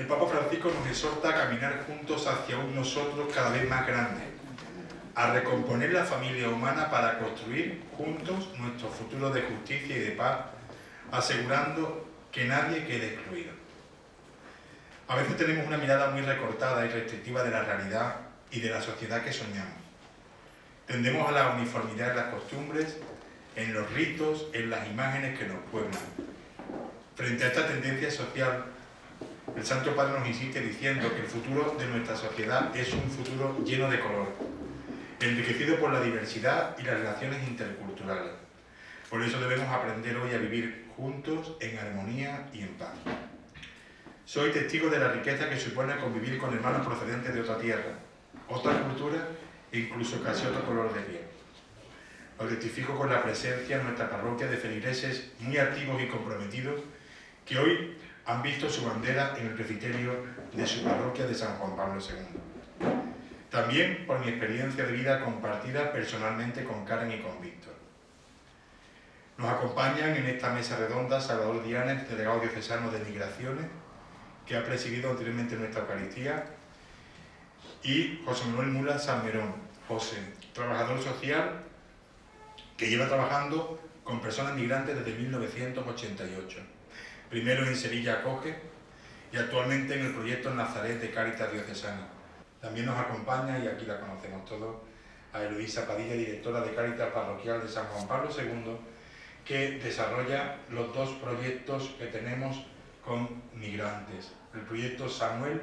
El Papa Francisco nos exhorta a caminar juntos hacia un nosotros cada vez más grande, a recomponer la familia humana para construir juntos nuestro futuro de justicia y de paz, asegurando que nadie quede excluido. A veces tenemos una mirada muy recortada y restrictiva de la realidad y de la sociedad que soñamos. Tendemos a la uniformidad en las costumbres, en los ritos, en las imágenes que nos pueblan. Frente a esta tendencia social, el Santo Padre nos insiste diciendo que el futuro de nuestra sociedad es un futuro lleno de color, enriquecido por la diversidad y las relaciones interculturales. Por eso debemos aprender hoy a vivir juntos en armonía y en paz. Soy testigo de la riqueza que supone convivir con hermanos procedentes de otra tierra, otra cultura e incluso casi otro color de piel. Lo testifico con la presencia en nuestra parroquia de feligreses muy activos y comprometidos que hoy han visto su bandera en el presbiterio de su parroquia de San Juan Pablo II. También por mi experiencia de vida compartida personalmente con Karen y con Víctor. Nos acompañan en esta mesa redonda Salvador Dianes, delegado diocesano de Migraciones, que ha presidido anteriormente nuestra Eucaristía, y José Manuel Mula Salmerón. José, trabajador social que lleva trabajando con personas migrantes desde 1988. Primero en Sevilla Acoge y actualmente en el proyecto Nazaret de Cáritas Diocesana. También nos acompaña, y aquí la conocemos todos, a Eloísa Padilla, directora de Cáritas Parroquial de San Juan Pablo II, que desarrolla los dos proyectos que tenemos con migrantes. El proyecto Samuel,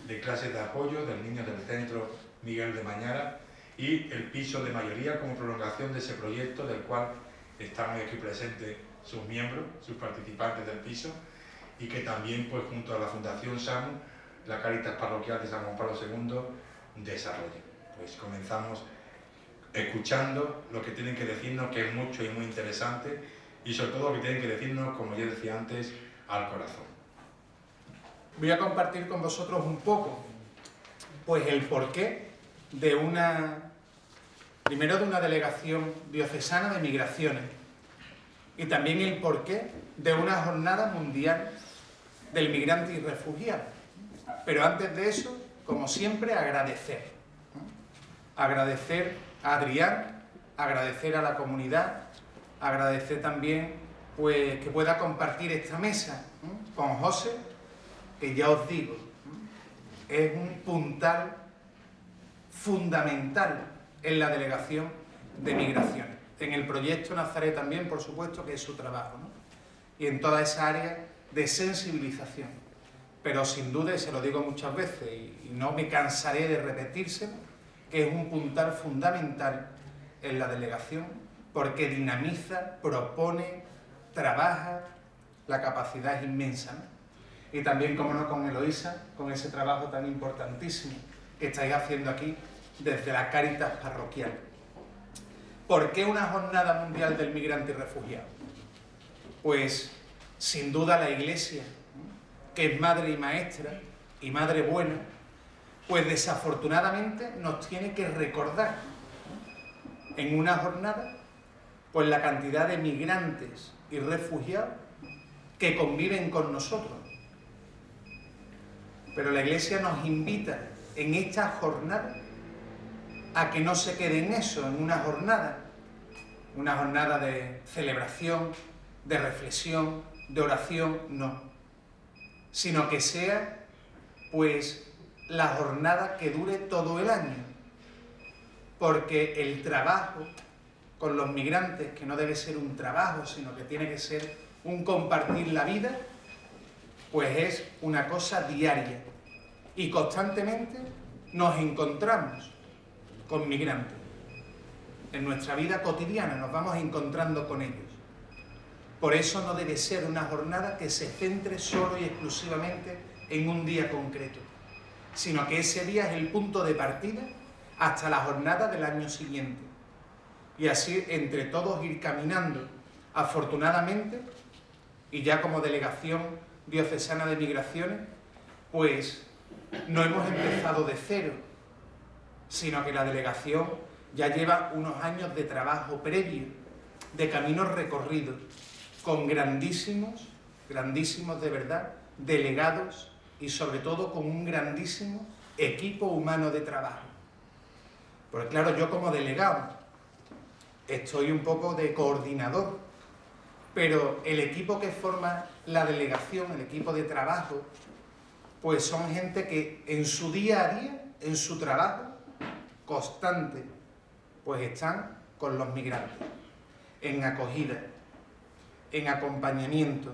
de clases de apoyo de niños del centro Miguel de Mañara, y el piso de mayoría como prolongación de ese proyecto, del cual estamos aquí presentes sus miembros, sus participantes del piso, y que también, pues, junto a la Fundación SAMU, la Cáritas Parroquial de San Juan Pablo II, desarrolla. Pues comenzamos escuchando lo que tienen que decirnos, que es mucho y muy interesante, y sobre todo lo que tienen que decirnos, como ya decía antes, al corazón. Voy a compartir con vosotros un poco, pues, el porqué de primero de una delegación diocesana de migraciones, y también el porqué de una jornada mundial del migrante y refugiado. Pero antes de eso, como siempre, agradecer. Agradecer a Adrián, agradecer a la comunidad, agradecer también, pues, que pueda compartir esta mesa con José, que ya os digo, es un puntal fundamental en la delegación de migraciones. En el proyecto Nazaret también, por supuesto, que es su trabajo, ¿no? Y en toda esa área de sensibilización. Pero sin duda, y se lo digo muchas veces, y no me cansaré de repetirse, que es un puntal fundamental en la delegación, porque dinamiza, propone, trabaja, la capacidad es inmensa, ¿no? Y también, como no, con Eloísa, con ese trabajo tan importantísimo que estáis haciendo aquí desde la Cáritas Parroquial. ¿Por qué una jornada mundial del migrante y refugiado? Pues, sin duda, la Iglesia, que es madre y maestra, y madre buena, pues desafortunadamente nos tiene que recordar en una jornada, pues, la cantidad de migrantes y refugiados que conviven con nosotros. Pero la Iglesia nos invita en esta jornada a que no se quede en eso, en una jornada de celebración, de reflexión, de oración, no, sino que sea, pues, la jornada que dure todo el año, porque el trabajo con los migrantes, que no debe ser un trabajo, sino que tiene que ser un compartir la vida, pues es una cosa diaria, y constantemente nos encontramos con migrantes. En nuestra vida cotidiana nos vamos encontrando con ellos. Por eso no debe ser una jornada que se centre solo y exclusivamente en un día concreto, sino que ese día es el punto de partida hasta la jornada del año siguiente. Y así, entre todos, ir caminando, afortunadamente, y ya como delegación diocesana de migraciones, pues no hemos empezado de cero, sino que la delegación ya lleva unos años de trabajo previo, de caminos recorridos, con grandísimos de verdad, delegados y sobre todo con un grandísimo equipo humano de trabajo. Porque claro, yo como delegado estoy un poco de coordinador, pero el equipo que forma la delegación, el equipo de trabajo, pues son gente que en su día a día, en su trabajo constante, pues están con los migrantes, en acogida, en acompañamiento,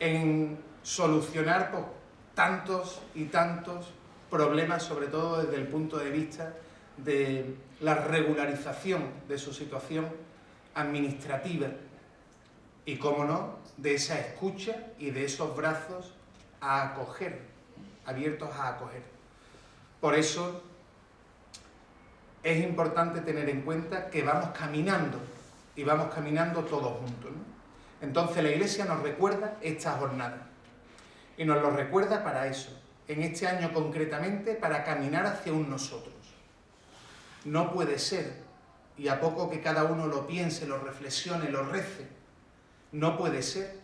en solucionar pues, tantos y tantos problemas, sobre todo desde el punto de vista de la regularización de su situación administrativa y, cómo no, de esa escucha y de esos brazos a acoger, abiertos a acoger. Por eso es importante tener en cuenta que vamos caminando y vamos caminando todos juntos, ¿no? Entonces la Iglesia nos recuerda esta jornada y nos lo recuerda para eso, en este año concretamente, para caminar hacia un nosotros. No puede ser, y a poco que cada uno lo piense, lo reflexione, lo rece, no puede ser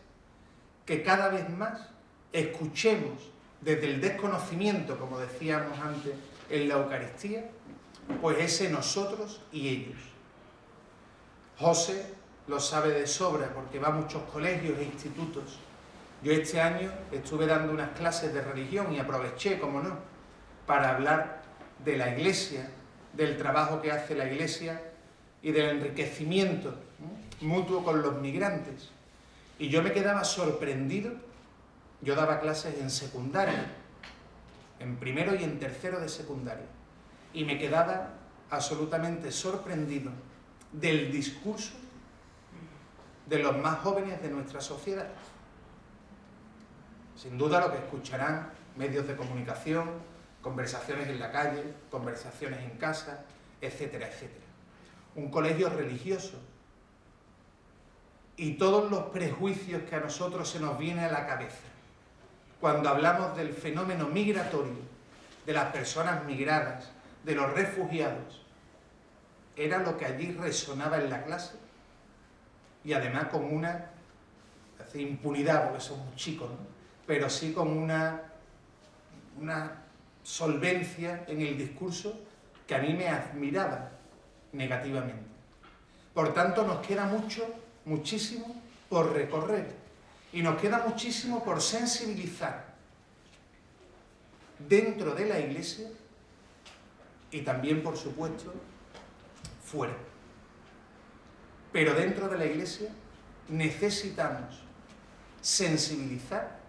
que cada vez más escuchemos desde el desconocimiento, como decíamos antes en la Eucaristía, pues ese nosotros y ellos. José lo sabe de sobra porque va a muchos colegios e institutos. Yo este año estuve dando unas clases de religión y aproveché, como no, para hablar de la Iglesia, del trabajo que hace la Iglesia y del enriquecimiento mutuo con los migrantes. Y yo me quedaba sorprendido. Yo daba clases en secundaria, en primero y en tercero de secundaria, y me quedaba absolutamente sorprendido del discurso de los más jóvenes de nuestra sociedad. Sin duda lo que escucharán medios de comunicación, conversaciones en la calle, conversaciones en casa, etcétera, etcétera. Un colegio religioso. Y todos los prejuicios que a nosotros se nos vienen a la cabeza cuando hablamos del fenómeno migratorio, de las personas migradas, de los refugiados, era lo que allí resonaba en la clase, y además con una impunidad, porque somos chicos, ¿no? Pero sí con una solvencia en el discurso que a mí me admiraba negativamente. Por tanto, nos queda muchísimo por recorrer, y nos queda muchísimo por sensibilizar dentro de la Iglesia y también, por supuesto, fuera. Pero dentro de la Iglesia necesitamos sensibilizar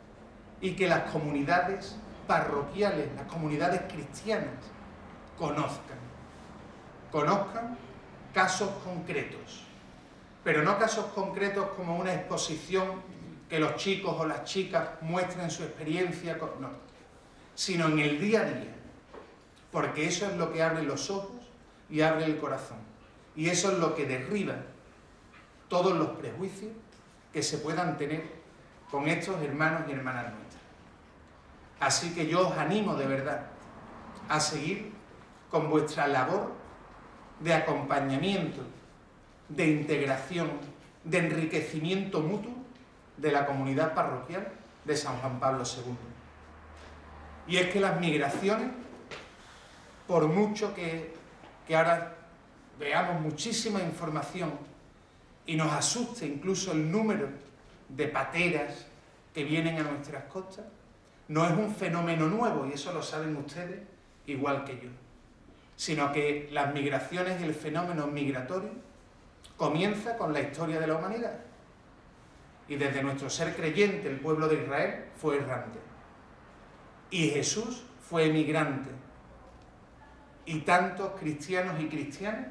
y que las comunidades parroquiales, las comunidades cristianas, conozcan casos concretos, pero no casos concretos como una exposición que los chicos o las chicas muestren su experiencia, no, sino en el día a día, porque eso es lo que abre los ojos y abre el corazón, y eso es lo que derriba todos los prejuicios que se puedan tener con estos hermanos y hermanas nuestras. Así que yo os animo de verdad a seguir con vuestra labor de acompañamiento, de integración, de enriquecimiento mutuo de la comunidad parroquial de San Juan Pablo II. Y es que las migraciones, por mucho que ahora veamos muchísima información y nos asuste incluso el número de pateras que vienen a nuestras costas, no es un fenómeno nuevo, y eso lo saben ustedes igual que yo, sino que las migraciones y el fenómeno migratorio comienza con la historia de la humanidad. Y desde nuestro ser creyente, el pueblo de Israel fue errante. Y Jesús fue emigrante. Y tantos cristianos y cristianas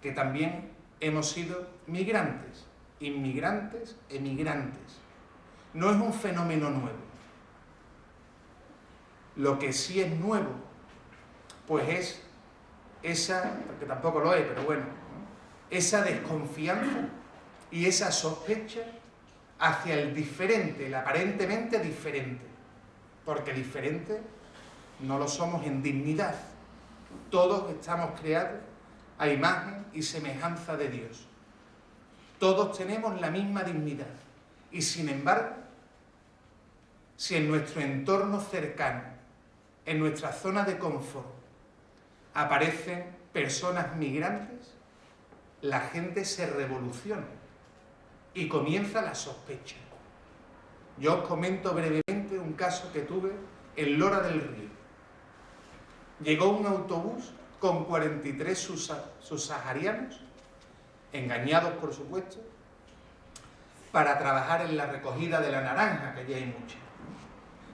que también hemos sido migrantes, inmigrantes, emigrantes. No es un fenómeno nuevo. Lo que sí es nuevo, pues es esa, porque tampoco lo es, pero bueno, esa desconfianza y esa sospecha hacia el diferente, el aparentemente diferente, porque diferente no lo somos en dignidad. Todos estamos creados a imagen y semejanza de Dios. Todos tenemos la misma dignidad y sin embargo si en nuestro entorno cercano, en nuestra zona de confort, aparecen personas migrantes, la gente se revoluciona y comienza la sospecha. Yo os comento brevemente un caso que tuve en Lora del Río. Llegó un autobús con 43 subsaharianos, engañados por supuesto, para trabajar en la recogida de la naranja, que allí hay mucha.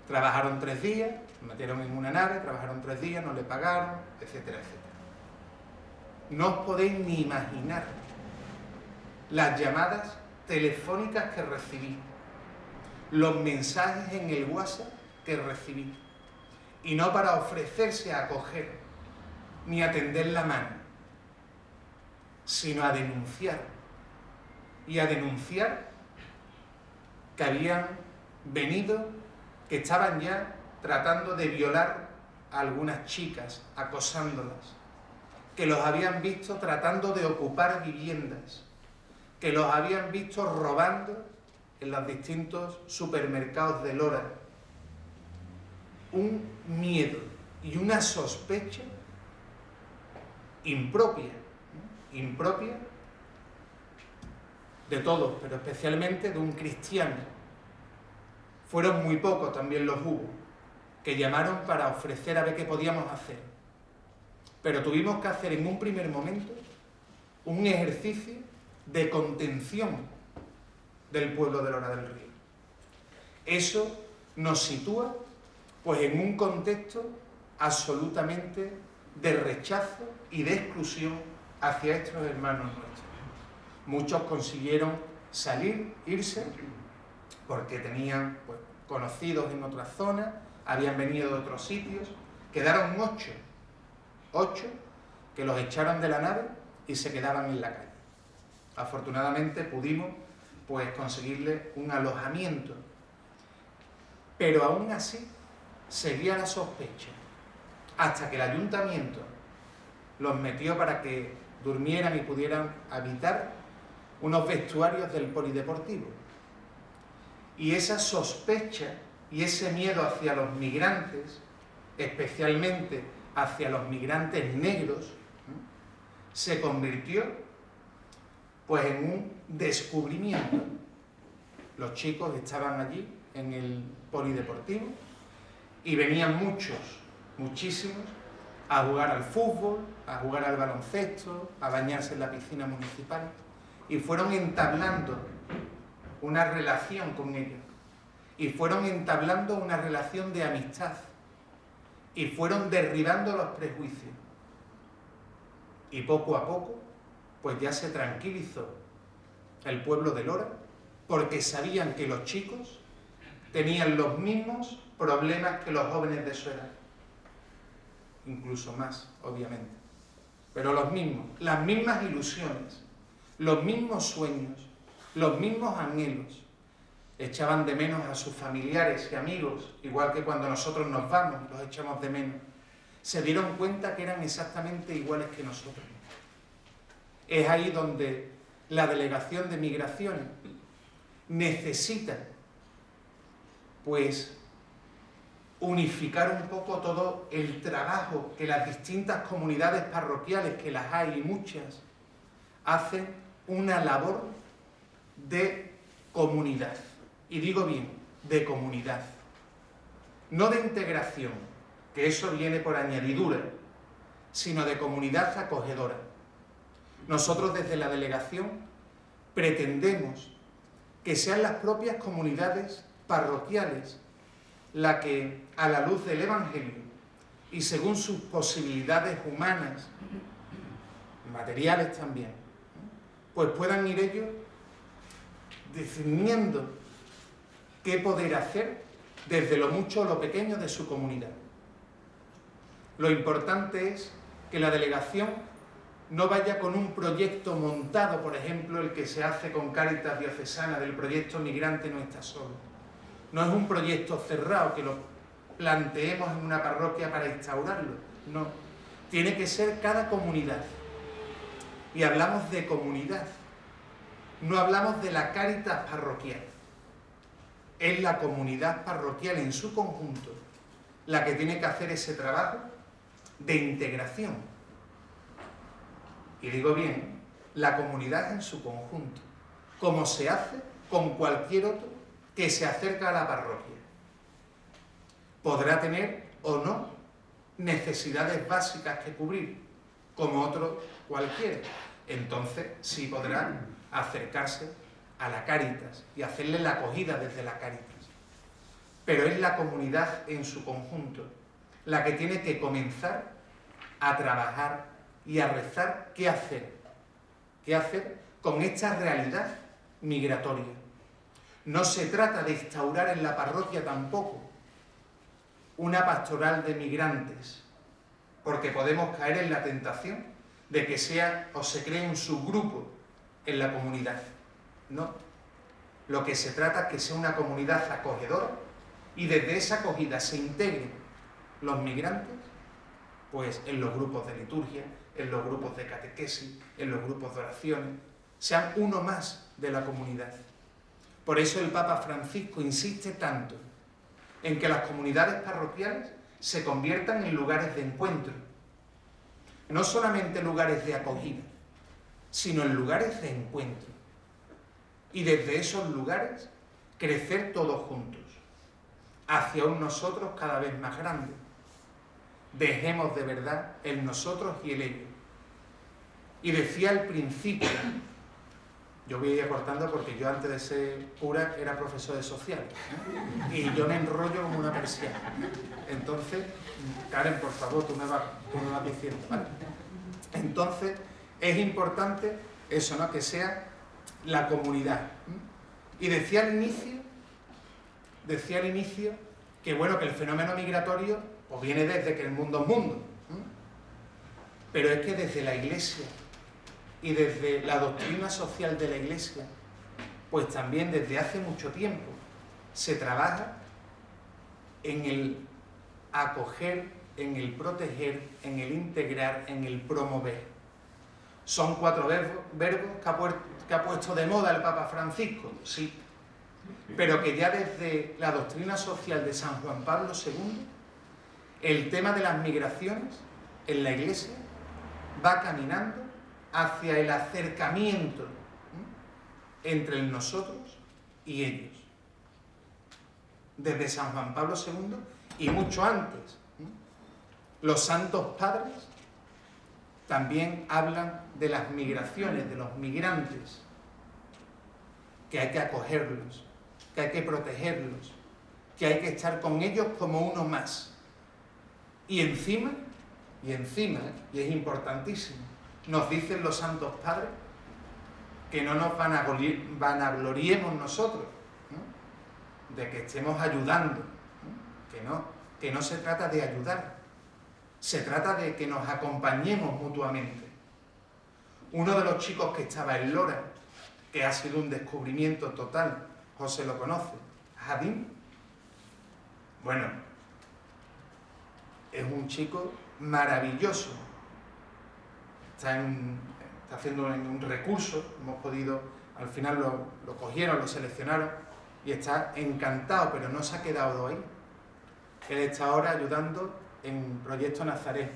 Trabajaron 3 días, metieron en una nave, trabajaron 3 días, no le pagaron, etcétera, etcétera. No os podéis ni imaginar las llamadas telefónicas que recibí, los mensajes en el WhatsApp que recibí, y no para ofrecerse a acoger ni a tender la mano, sino a denunciar, y a denunciar que habían venido, que estaban ya tratando de violar a algunas chicas, acosándolas, que los habían visto tratando de ocupar viviendas, que los habían visto robando en los distintos supermercados de Lora. Un miedo y una sospecha impropia de todos, pero especialmente de un cristiano. Fueron muy pocos, también los hubo, que llamaron para ofrecer a ver qué podíamos hacer. Pero tuvimos que hacer en un primer momento un ejercicio de contención del pueblo de Lora del Río. Eso nos sitúa pues en un contexto absolutamente de rechazo y de exclusión hacia estos hermanos nuestros. Muchos consiguieron salir, irse, porque tenían pues, conocidos en otras zonas, habían venido de otros sitios. Quedaron 8 que los echaron de la nave y se quedaban en la calle. Afortunadamente pudimos pues, conseguirles un alojamiento, pero aún así seguía la sospecha, hasta que el ayuntamiento los metió para que durmieran y pudieran habitar unos vestuarios del polideportivo. Y esa sospecha y ese miedo hacia los migrantes, especialmente hacia los migrantes negros, se convirtió pues en un descubrimiento. Los chicos estaban allí en el polideportivo y venían muchísimos, a jugar al fútbol, a jugar al baloncesto, a bañarse en la piscina municipal, y fueron entablando una relación con ellos, y fueron entablando una relación de amistad, y fueron derribando los prejuicios. Y poco a poco, pues ya se tranquilizó el pueblo de Lora, porque sabían que los chicos tenían los mismos problemas que los jóvenes de su edad. Incluso más, obviamente. Pero los mismos, las mismas ilusiones, los mismos sueños, los mismos anhelos. Echaban de menos a sus familiares y amigos, igual que cuando nosotros nos vamos, los echamos de menos. Se dieron cuenta que eran exactamente iguales que nosotros. Es ahí donde la Delegación de Migraciones necesita, pues, unificar un poco todo el trabajo que las distintas comunidades parroquiales, que las hay y muchas, hacen una labor de comunidad. Y digo bien, de comunidad. No de integración, que eso viene por añadidura, sino de comunidad acogedora. Nosotros desde la delegación pretendemos que sean las propias comunidades parroquiales la que, a la luz del Evangelio y según sus posibilidades humanas, materiales también, pues puedan ir ellos definiendo qué poder hacer desde lo mucho o lo pequeño de su comunidad. Lo importante es que la delegación no vaya con un proyecto montado, por ejemplo, el que se hace con Cáritas Diocesana del proyecto Migrante No Está Solo. No es un proyecto cerrado que lo planteemos en una parroquia para instaurarlo. No. Tiene que ser cada comunidad. Y hablamos de comunidad. No hablamos de la Cáritas parroquial. es la comunidad parroquial en su conjunto la que tiene que hacer ese trabajo de integración. Y digo bien, la comunidad en su conjunto, como se hace con cualquier otro que se acerca a la parroquia. Podrá tener o no necesidades básicas que cubrir, como otro cualquiera. Entonces sí podrá acercarse a la Cáritas y hacerle la acogida desde la Cáritas. Pero es la comunidad en su conjunto la que tiene que comenzar a trabajar y a rezar qué hacer. ¿Qué hacer con esta realidad migratoria? No se trata de instaurar en la parroquia tampoco una pastoral de migrantes, porque podemos caer en la tentación de que sea o se cree un subgrupo en la comunidad. No. Lo que se trata es que sea una comunidad acogedora y desde esa acogida se integren los migrantes, pues en los grupos de liturgia, en los grupos de catequesis, en los grupos de oraciones, sean uno más de la comunidad. Por eso el Papa Francisco insiste tanto en que las comunidades parroquiales se conviertan en lugares de encuentro, no solamente lugares de acogida, sino en lugares de encuentro. Y desde esos lugares crecer todos juntos, hacia un nosotros cada vez más grande. Dejemos de verdad el nosotros y el ellos. Y decía al principio, yo voy a ir acortando porque yo antes de ser cura era profesor de social, ¿eh? Y yo me enrollo como una persiana. Entonces, Karen, por favor, tú me vas diciendo, ¿vale? Entonces, es importante eso, ¿no? Que sea la comunidad. Y decía al inicio que, bueno, que el fenómeno migratorio pues viene desde que el mundo es mundo. Pero es que desde la Iglesia y desde la doctrina social de la Iglesia, pues también desde hace mucho tiempo se trabaja en el acoger, en el proteger, en el integrar, en el promover. Son 4 verbos que ha puesto de moda el Papa Francisco, sí, pero que ya desde la doctrina social de San Juan Pablo II, el tema de las migraciones en la Iglesia va caminando hacia el acercamiento entre el nosotros y ellos. Desde San Juan Pablo II y mucho antes. Los santos padres también hablan de las migraciones, de los migrantes, que hay que acogerlos, que hay que protegerlos, que hay que estar con ellos como uno más. Y encima, y es importantísimo, nos dicen los santos padres que no nos vanagloriemos nosotros, ¿no? De que estemos ayudando, ¿no? Que no se trata de ayudar, se trata de que nos acompañemos mutuamente. Uno de los chicos que estaba en Lora, que ha sido un descubrimiento total, José lo conoce, Jadim, bueno, es un chico maravilloso. Está haciendo un recurso, hemos podido, al final lo cogieron, lo seleccionaron y está encantado, pero no se ha quedado ahí. Él está ahora ayudando en Proyecto Nazaret,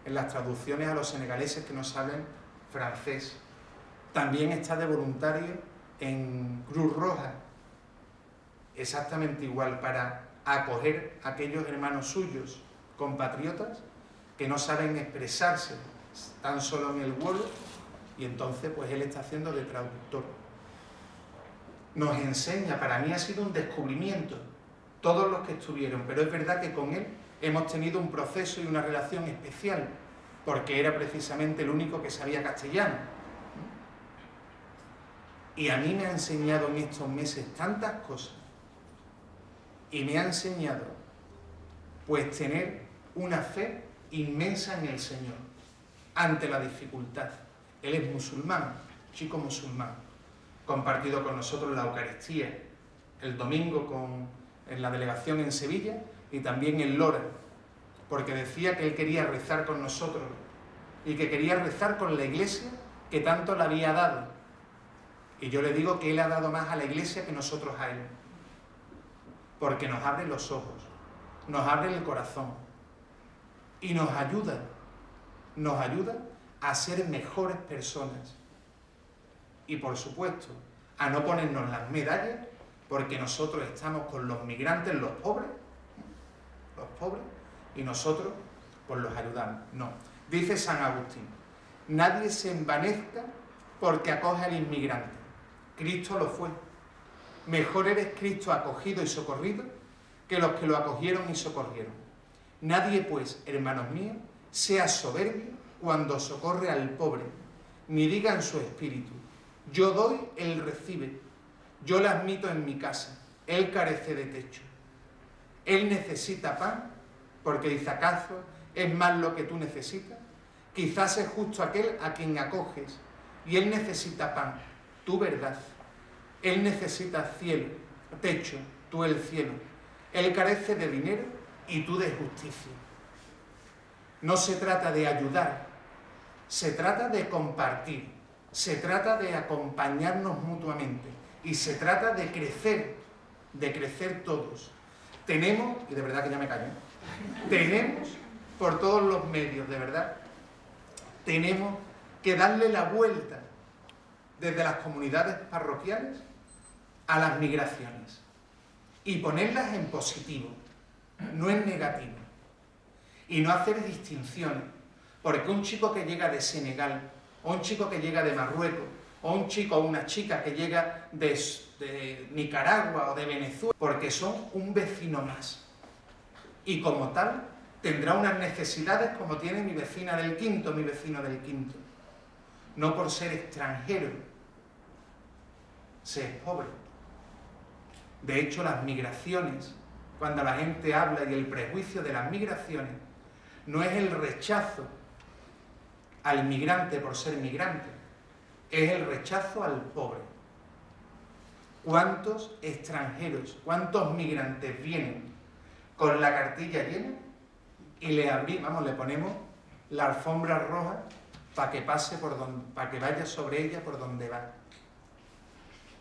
en las traducciones a los senegaleses que no saben francés. También está de voluntario en Cruz Roja, exactamente igual, para acoger a aquellos hermanos suyos, compatriotas, que no saben expresarse tan solo en el vuelo, y entonces pues él está haciendo de traductor. Nos enseña, para mí ha sido un descubrimiento, todos los que estuvieron, pero es verdad que con él hemos tenido un proceso y una relación especial, porque era precisamente el único que sabía castellano. Y a mí me ha enseñado en estos meses tantas cosas, y me ha enseñado pues tener una fe inmensa en el Señor ante la dificultad. Él es musulmán, chico musulmán, compartido con nosotros la Eucaristía el domingo en la delegación en Sevilla y también en Lora, porque decía que él quería rezar con nosotros y que quería rezar con la Iglesia que tanto le había dado. Y yo le digo que Él ha dado más a la Iglesia que nosotros a Él. Porque nos abre los ojos, nos abre el corazón y nos ayuda a ser mejores personas. Y por supuesto, a no ponernos las medallas porque nosotros estamos con los migrantes, los pobres, y nosotros pues los ayudamos. No, dice San Agustín, nadie se envanezca porque acoge al inmigrante. Cristo lo fue. Mejor eres Cristo acogido y socorrido que los que lo acogieron y socorrieron. Nadie, pues, hermanos míos, sea soberbio cuando socorre al pobre, ni diga en su espíritu, yo doy, él recibe, yo le admito en mi casa, él carece de techo. Él necesita pan, porque dice, ¿acaso es más lo que tú necesitas? Quizás es justo aquel a quien acoges, y él necesita pan, tu verdad. Él necesita cielo, techo, tú el cielo. Él carece de dinero y tú de justicia. No se trata de ayudar, se trata de compartir, se trata de acompañarnos mutuamente y se trata de crecer todos. Tenemos, y de verdad que ya me callo, tenemos por todos los medios, de verdad, tenemos que darle la vuelta desde las comunidades parroquiales a las migraciones y ponerlas en positivo, no en negativo, y no hacer distinciones, porque un chico que llega de Senegal, o un chico que llega de Marruecos, o un chico o una chica que llega de Nicaragua o de Venezuela, porque son un vecino más, y como tal tendrá unas necesidades como tiene mi vecina del quinto, mi vecino del quinto, no por ser extranjero se es pobre. De hecho, las migraciones, cuando la gente habla y el prejuicio de las migraciones, no es el rechazo al migrante por ser migrante, es el rechazo al pobre. ¿Cuántos extranjeros, cuántos migrantes vienen con la cartilla llena y le ponemos la alfombra roja para que pase para que vaya sobre ella por donde va?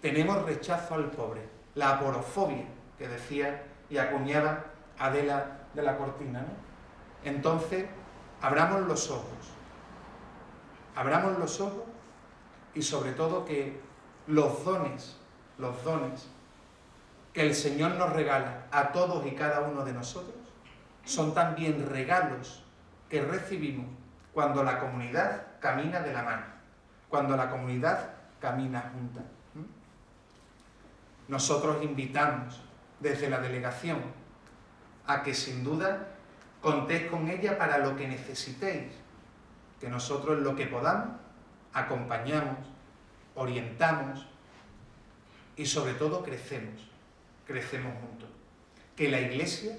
Tenemos rechazo al pobre, la aporofobia que decía y acuñaba Adela de la Cortina, ¿no? Entonces, abramos los ojos y sobre todo que los dones que el Señor nos regala a todos y cada uno de nosotros son también regalos que recibimos cuando la comunidad camina de la mano, cuando la comunidad camina junta. Nosotros invitamos desde la delegación a que sin duda contéis con ella para lo que necesitéis, que nosotros en lo que podamos acompañamos, orientamos y sobre todo crecemos juntos. Que la Iglesia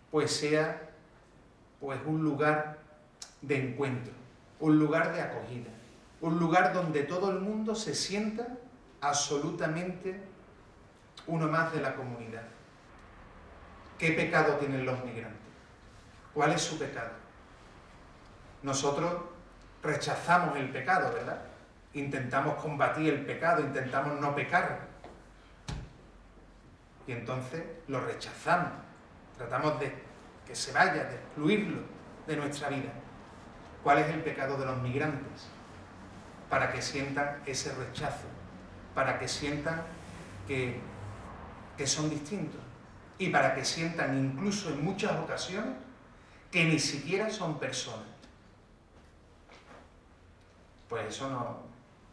pues sea pues un lugar de encuentro, un lugar de acogida, un lugar donde todo el mundo se sienta absolutamente uno más de la comunidad. ¿Qué pecado tienen los migrantes? ¿Cuál es su pecado? Nosotros rechazamos el pecado, ¿verdad? Intentamos combatir el pecado, intentamos no pecar. Y entonces lo rechazamos. Tratamos de que se vaya, de excluirlo de nuestra vida. ¿Cuál es el pecado de los migrantes? Para que sientan ese rechazo, para que sientan que son distintos y para que sientan incluso en muchas ocasiones que ni siquiera son personas. Pues eso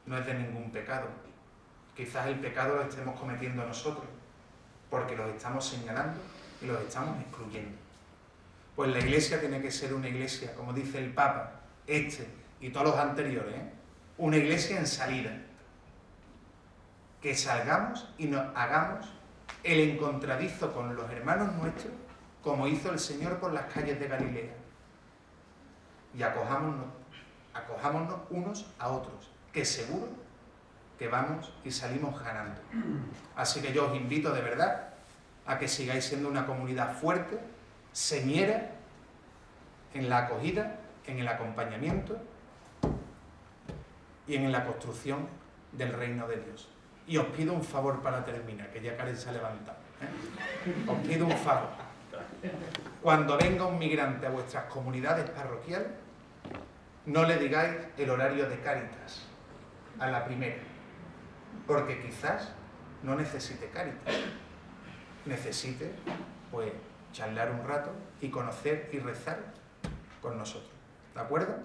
no es de ningún pecado. Quizás el pecado lo estemos cometiendo nosotros, porque los estamos señalando y los estamos excluyendo. Pues la Iglesia tiene que ser una Iglesia, como dice el Papa, y todos los anteriores, una Iglesia en salida. Que salgamos y nos hagamos el encontradizo con los hermanos nuestros, como hizo el Señor por las calles de Galilea. Y acojámonos unos a otros, que seguro que vamos y salimos ganando. Así que yo os invito de verdad a que sigáis siendo una comunidad fuerte, señera, en la acogida, en el acompañamiento y en la construcción del reino de Dios. Y os pido un favor para terminar, que ya Karen se ha levantado, ¿eh? Os pido un favor. Cuando venga un migrante a vuestras comunidades parroquiales, no le digáis el horario de Cáritas a la primera, porque quizás no necesite Cáritas, necesite pues charlar un rato y conocer y rezar con nosotros. ¿De acuerdo?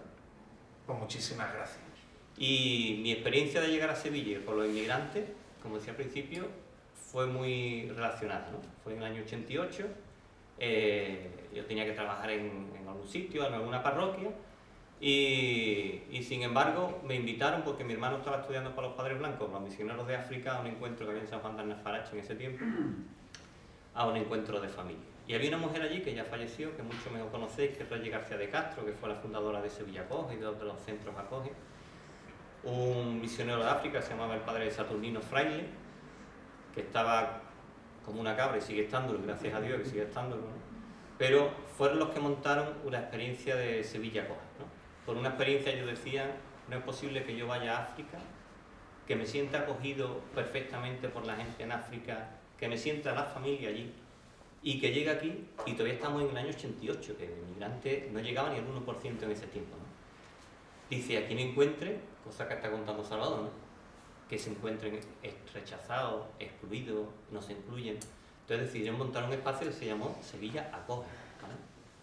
Pues muchísimas gracias. Y mi experiencia de llegar a Sevilla con los inmigrantes, como decía al principio, fue muy relacionada, ¿no? Fue en el año 88, yo tenía que trabajar en algún sitio, en alguna parroquia, y sin embargo me invitaron, porque mi hermano estaba estudiando para los Padres Blancos, los misioneros de África, a un encuentro que había en San Juan de Alnafarache en ese tiempo, a un encuentro de familia. Y había una mujer allí que ya falleció, que muchos mejor conocéis, que es Reyes García de Castro, que fue la fundadora de Sevilla Acoge y de otros centros Acoge. Un misionero de África, se llamaba el padre Saturnino Fraile, que estaba como una cabra y sigue estándolo, gracias a Dios que sigue estándolo, ¿no? Pero fueron los que montaron una experiencia de Sevilla Acoge, ¿no? Por una experiencia ellos decían, no es posible que yo vaya a África, que me sienta acogido perfectamente por la gente en África, que me sienta la familia allí, y que llegue aquí, y todavía estamos en el año 88, que el inmigrante no llegaba ni al 1% en ese tiempo, ¿no? Dice, aquí me encuentre, cosa que está contando Salvador, ¿no? Que se encuentren rechazados, excluidos, no se incluyen. Entonces decidieron montar un espacio que se llamó Sevilla Acoge, ¿vale?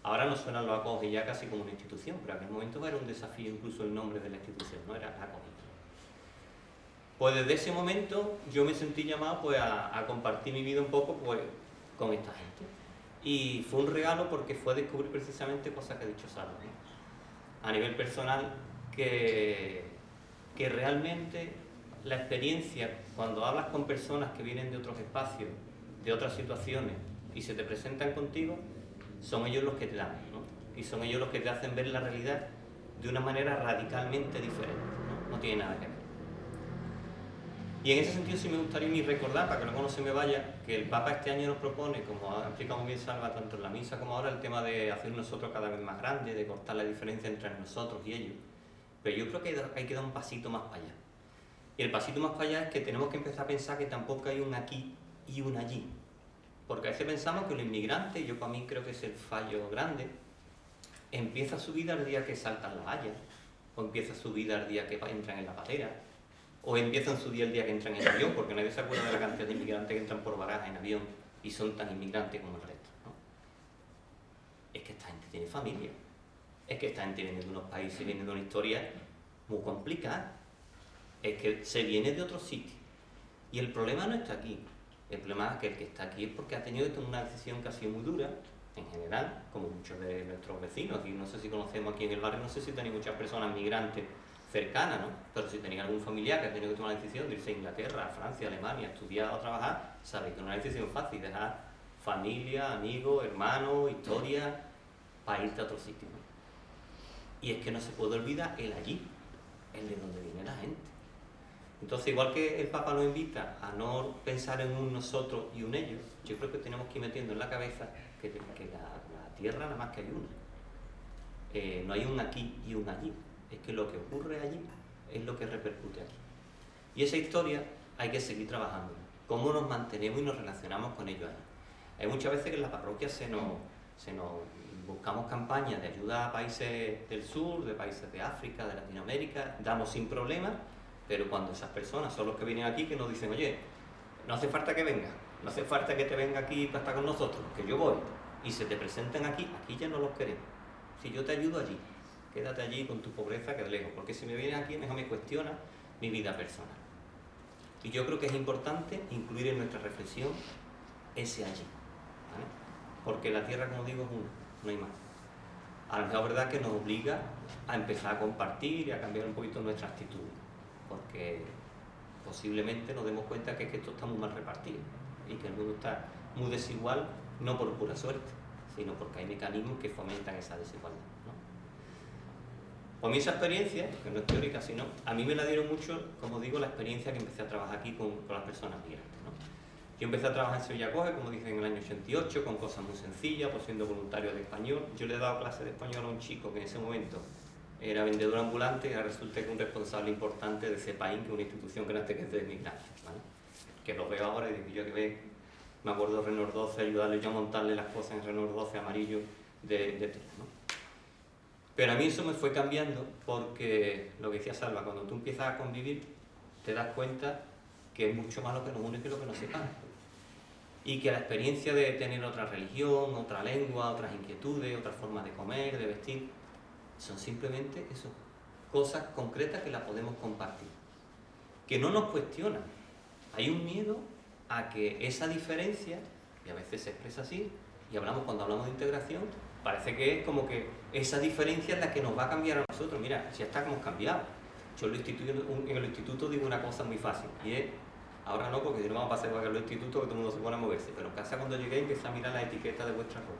Ahora nos suenan los Acoge ya casi como una institución, pero en aquel momento era un desafío incluso el nombre de la institución, no era Acoge. Pues desde ese momento yo me sentí llamado pues, a compartir mi vida un poco pues, con esta gente. Y fue un regalo porque fue descubrir precisamente cosas que ha dicho Sara, ¿no? A nivel personal, que realmente la experiencia, cuando hablas con personas que vienen de otros espacios, de otras situaciones, y se te presentan contigo, son ellos los que te dan, ¿no? Y son ellos los que te hacen ver la realidad de una manera radicalmente diferente, ¿no? No tiene nada que ver. Y en ese sentido sí me gustaría ni recordar, para que luego no se me vaya, que el Papa este año nos propone, como ha explicado muy bien Salva, tanto en la misa como ahora, el tema de hacer nosotros cada vez más grandes, de cortar la diferencia entre nosotros y ellos. Pero yo creo que hay que dar un pasito más para allá. Y el pasito más para allá es que tenemos que empezar a pensar que tampoco hay un aquí y un allí. Porque a veces pensamos que los inmigrantes, yo para mí creo que es el fallo grande, empieza su vida el día que saltan las vallas, o empieza su vida el día que entran en la patera, o empiezan su día el día que entran en avión, porque nadie se acuerda de la cantidad de inmigrantes que entran por baraja en avión y son tan inmigrantes como el resto, ¿no? Es que esta gente tiene familia, es que esta gente viene de unos países, viene de una historia muy complicada, es que se viene de otro sitio. Y el problema no está aquí, el problema es que el que está aquí es porque ha tenido que tomar una decisión que ha sido muy dura, en general, como muchos de nuestros vecinos. Aquí no sé si conocemos aquí en el barrio, no sé si tenéis muchas personas migrantes cercana, ¿no? Pero si tenéis algún familiar que ha tenido que tomar la decisión de irse a Inglaterra, a Francia, a Alemania, a estudiar o a trabajar, sabéis que no es una decisión fácil, dejar familia, amigos, hermanos, historia, para irte a otro sitio, ¿no? Y es que no se puede olvidar el allí, el de donde viene la gente. Entonces, igual que el Papa nos invita a no pensar en un nosotros y un ellos, yo creo que tenemos que ir metiendo en la cabeza que la tierra nada más que hay una. No hay un aquí y un allí. Es que lo que ocurre allí es lo que repercute aquí. Y esa historia hay que seguir trabajando. ¿Cómo nos mantenemos y nos relacionamos con ellos allí? Hay muchas veces que en la parroquia se nos buscamos campañas de ayuda a países del sur, de países de África, de Latinoamérica, damos sin problemas, pero cuando esas personas son los que vienen aquí que nos dicen, oye, no hace falta que venga, no hace falta que te venga aquí para estar con nosotros, que yo voy, y se te presenten aquí ya no los queremos. Si yo te ayudo allí, quédate allí con tu pobreza que de lejos, porque si me vienes aquí mejor me cuestiona mi vida personal. Y yo creo que es importante incluir en nuestra reflexión ese allí, ¿vale? Porque la tierra, como digo, es una, no hay más. A lo mejor es verdad que nos obliga a empezar a compartir y a cambiar un poquito nuestra actitud, porque posiblemente nos demos cuenta que esto está muy mal repartido y que el mundo está muy desigual, no por pura suerte, sino porque hay mecanismos que fomentan esa desigualdad, ¿no? Pues esa experiencia, que no es teórica, sino a mí me la dieron mucho, como digo, la experiencia que empecé a trabajar aquí con las personas migrantes, ¿no? Yo empecé a trabajar en Sevilla Acoge, como dije, en el año 88, con cosas muy sencillas, pues siendo voluntario de español. Yo le he dado clase de español a un chico que en ese momento era vendedor ambulante y ahora resulta que un responsable importante de ese país, que es una institución grande que es de migrantes, ¿vale? Que lo veo ahora y digo, yo que ve, me acuerdo de Renault 12, ayudarle yo a montarle las cosas en Renault 12 amarillo de tela, ¿no? Pero a mí eso me fue cambiando porque, lo que decía Salva, cuando tú empiezas a convivir, te das cuenta que es mucho más lo que nos une que lo que nos separa. Y que la experiencia de tener otra religión, otra lengua, otras inquietudes, otras formas de comer, de vestir, son simplemente eso, cosas concretas que las podemos compartir. Que no nos cuestionan. Hay un miedo a que esa diferencia, y a veces se expresa así, y cuando hablamos de integración, parece que es como que esa diferencia es la que nos va a cambiar a nosotros. Mira, si hasta hemos cambiado. Yo en el instituto digo una cosa muy fácil, y es, ahora no, porque si no vamos a pasar igual que en los institutos, que todo el mundo se pone a moverse, pero en casa cuando llegué empieza a mirar la etiqueta de vuestra ropa.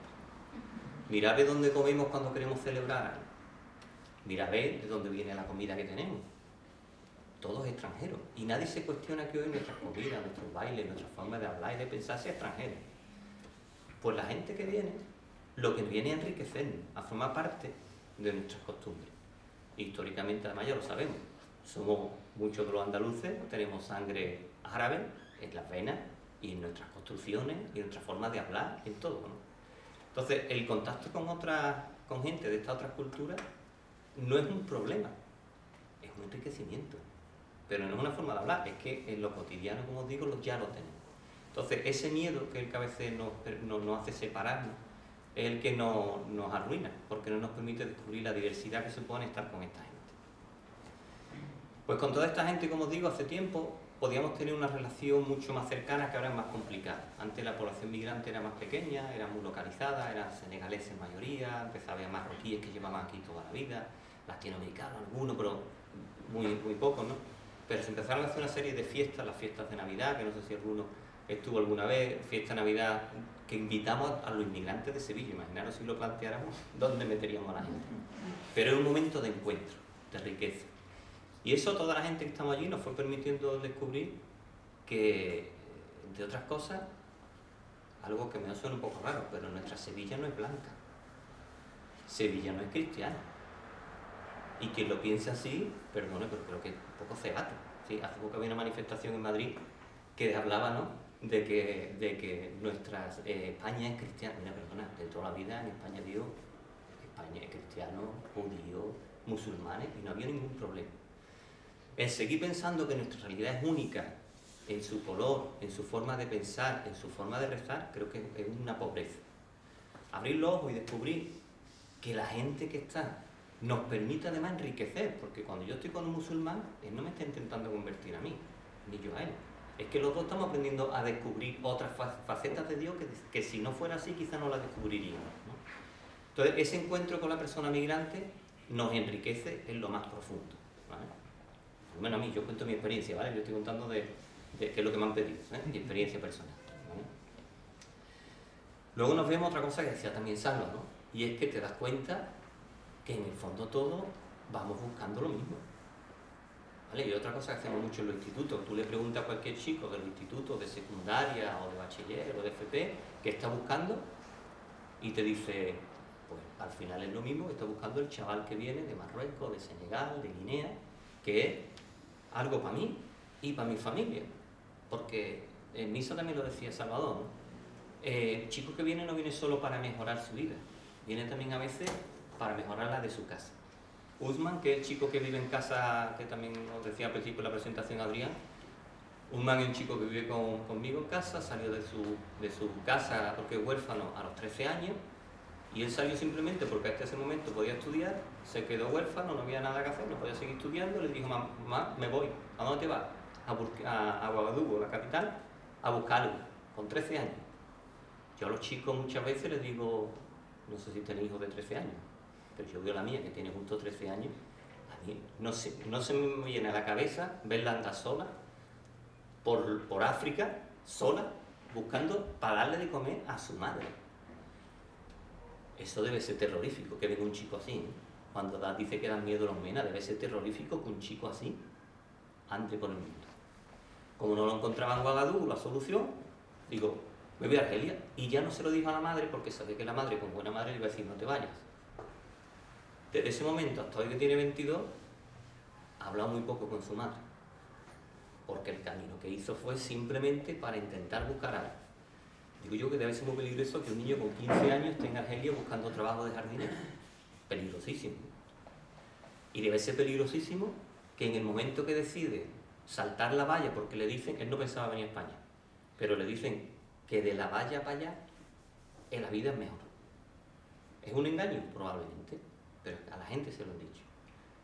Mirad de dónde comemos cuando queremos celebrar algo. Mirad de dónde viene la comida que tenemos. Todos extranjeros. Y nadie se cuestiona que hoy nuestras comidas, nuestros bailes, nuestra forma de hablar y de pensar sea extranjera. Pues la gente que viene, lo que viene a enriquecernos, a formar parte de nuestras costumbres. Históricamente, además, ya lo sabemos. Somos muchos de los andaluces, tenemos sangre árabe en las venas y en nuestras construcciones y en nuestra forma de hablar, en todo, ¿no? Entonces, el contacto con gente de estas otras culturas no es un problema, es un enriquecimiento. Pero no es una forma de hablar, es que en lo cotidiano, como os digo, ya lo tenemos. Entonces, ese miedo que a veces nos hace separarnos es el que nos arruina, porque no nos permite descubrir la diversidad que supone estar con esta gente. Pues con toda esta gente, como os digo, hace tiempo podíamos tener una relación mucho más cercana, que ahora es más complicada. Antes la población migrante era más pequeña, era muy localizada, eran senegaleses en mayoría, empezaba a haber marroquíes que llevaban aquí toda la vida, latinoamericanos algunos, pero muy pocos, ¿no? Pero se empezaron a hacer una serie de fiestas, las fiestas de Navidad, que no sé si alguno estuvo alguna vez, fiesta de Navidad, que invitamos a los inmigrantes de Sevilla. Imaginaros si lo planteáramos, ¿dónde meteríamos a la gente? Pero es un momento de encuentro, de riqueza. Y eso, toda la gente que estamos allí nos fue permitiendo descubrir que, entre otras cosas, algo que me suena un poco raro, pero nuestra Sevilla no es blanca. Sevilla no es cristiana. Y quien lo piensa así, perdone, pero creo que es un poco cegato. ¿Sí? Hace poco había una manifestación en Madrid que hablaba, ¿no?, de que nuestra España es cristiana. Mira, perdona, de toda la vida en España Dios, España es cristiano, judío, musulmanes, y no había ningún problema. El seguir pensando que nuestra realidad es única en su color, en su forma de pensar, en su forma de rezar, creo que es una pobreza. Abrir los ojos y descubrir que la gente que está nos permite además enriquecer, porque cuando yo estoy con un musulmán, él no me está intentando convertir a mí, ni yo a él. Es que los dos estamos aprendiendo a descubrir otras facetas de Dios que si no fuera así quizá no las descubriríamos, ¿no? Entonces, ese encuentro con la persona migrante nos enriquece en lo más profundo, ¿vale? Bueno, a mí, yo cuento mi experiencia, ¿vale? Yo estoy contando de qué es lo que me han pedido, mi experiencia personal, ¿vale? Luego nos vemos otra cosa que decía también Salva, ¿no? Y es que te das cuenta que en el fondo todos vamos buscando lo mismo, ¿vale? Y otra cosa que hacemos mucho en los institutos, tú le preguntas a cualquier chico del instituto, de secundaria o de bachiller o de FP, ¿qué está buscando? Y te dice, pues al final es lo mismo que está buscando el chaval que viene de Marruecos, de Senegal, de Guinea, que es algo para mí y para mi familia. Porque en misa también lo decía Salvador, ¿no? El chico que viene no viene solo para mejorar su vida, viene también a veces para mejorar la de su casa. Usman, que es el chico que vive en casa, que también os decía al principio en la presentación Adrián, Usman es un chico que vive conmigo en casa, salió de su casa porque es huérfano a los 13 años, y él salió simplemente porque hasta ese momento podía estudiar, se quedó huérfano, no había nada que hacer, no podía seguir estudiando, le dijo, mamá, me voy. ¿A dónde te vas? A Ouagadougou, la capital, a buscar algo, con 13 años. Yo a los chicos muchas veces les digo, no sé si tenéis hijos de 13 años, pero yo veo la mía que tiene justo 13 años, a mí no se me viene a la cabeza verla andar sola por África, sola, buscando para darle de comer a su madre. Eso debe ser terrorífico, que venga un chico así, ¿no? Cuando dice que dan miedo los menas, debe ser terrorífico que un chico así ande por el mundo. Como no lo encontraba en Ouagadougou, la solución, digo, me voy a Argelia, y ya no se lo dijo a la madre porque sabe que la madre, como buena madre, le iba a decir, no te vayas. Desde ese momento hasta hoy que tiene 22, ha hablado muy poco con su madre, porque el camino que hizo fue simplemente para intentar buscar algo. Digo yo que debe ser muy peligroso que un niño con 15 años esté en Argelia buscando trabajo de jardinero. Peligrosísimo. Y debe ser peligrosísimo que en el momento que decide saltar la valla, porque le dicen, él no pensaba venir a España, pero le dicen que de la valla para allá la vida es mejor. Es un engaño, probablemente, pero a la gente se lo han dicho.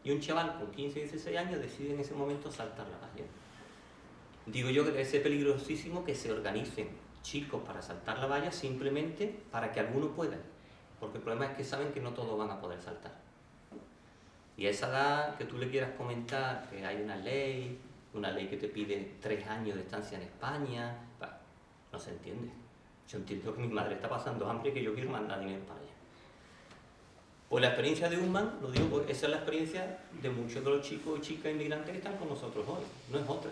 Y un chaval con 15, 16 años decide en ese momento saltar la valla. Digo yo que debe ser peligrosísimo que se organicen chicos para saltar la valla simplemente para que algunos puedan. Porque el problema es que saben que no todos van a poder saltar. Y a esa edad que tú le quieras comentar que hay una ley que te pide 3 años de estancia en España, no se entiende. Yo entiendo que mi madre está pasando hambre y que yo quiero mandar dinero para allá. Pues la experiencia de Usman, lo digo porque esa es la experiencia de muchos de los chicos y chicas inmigrantes que están con nosotros hoy, no es otra.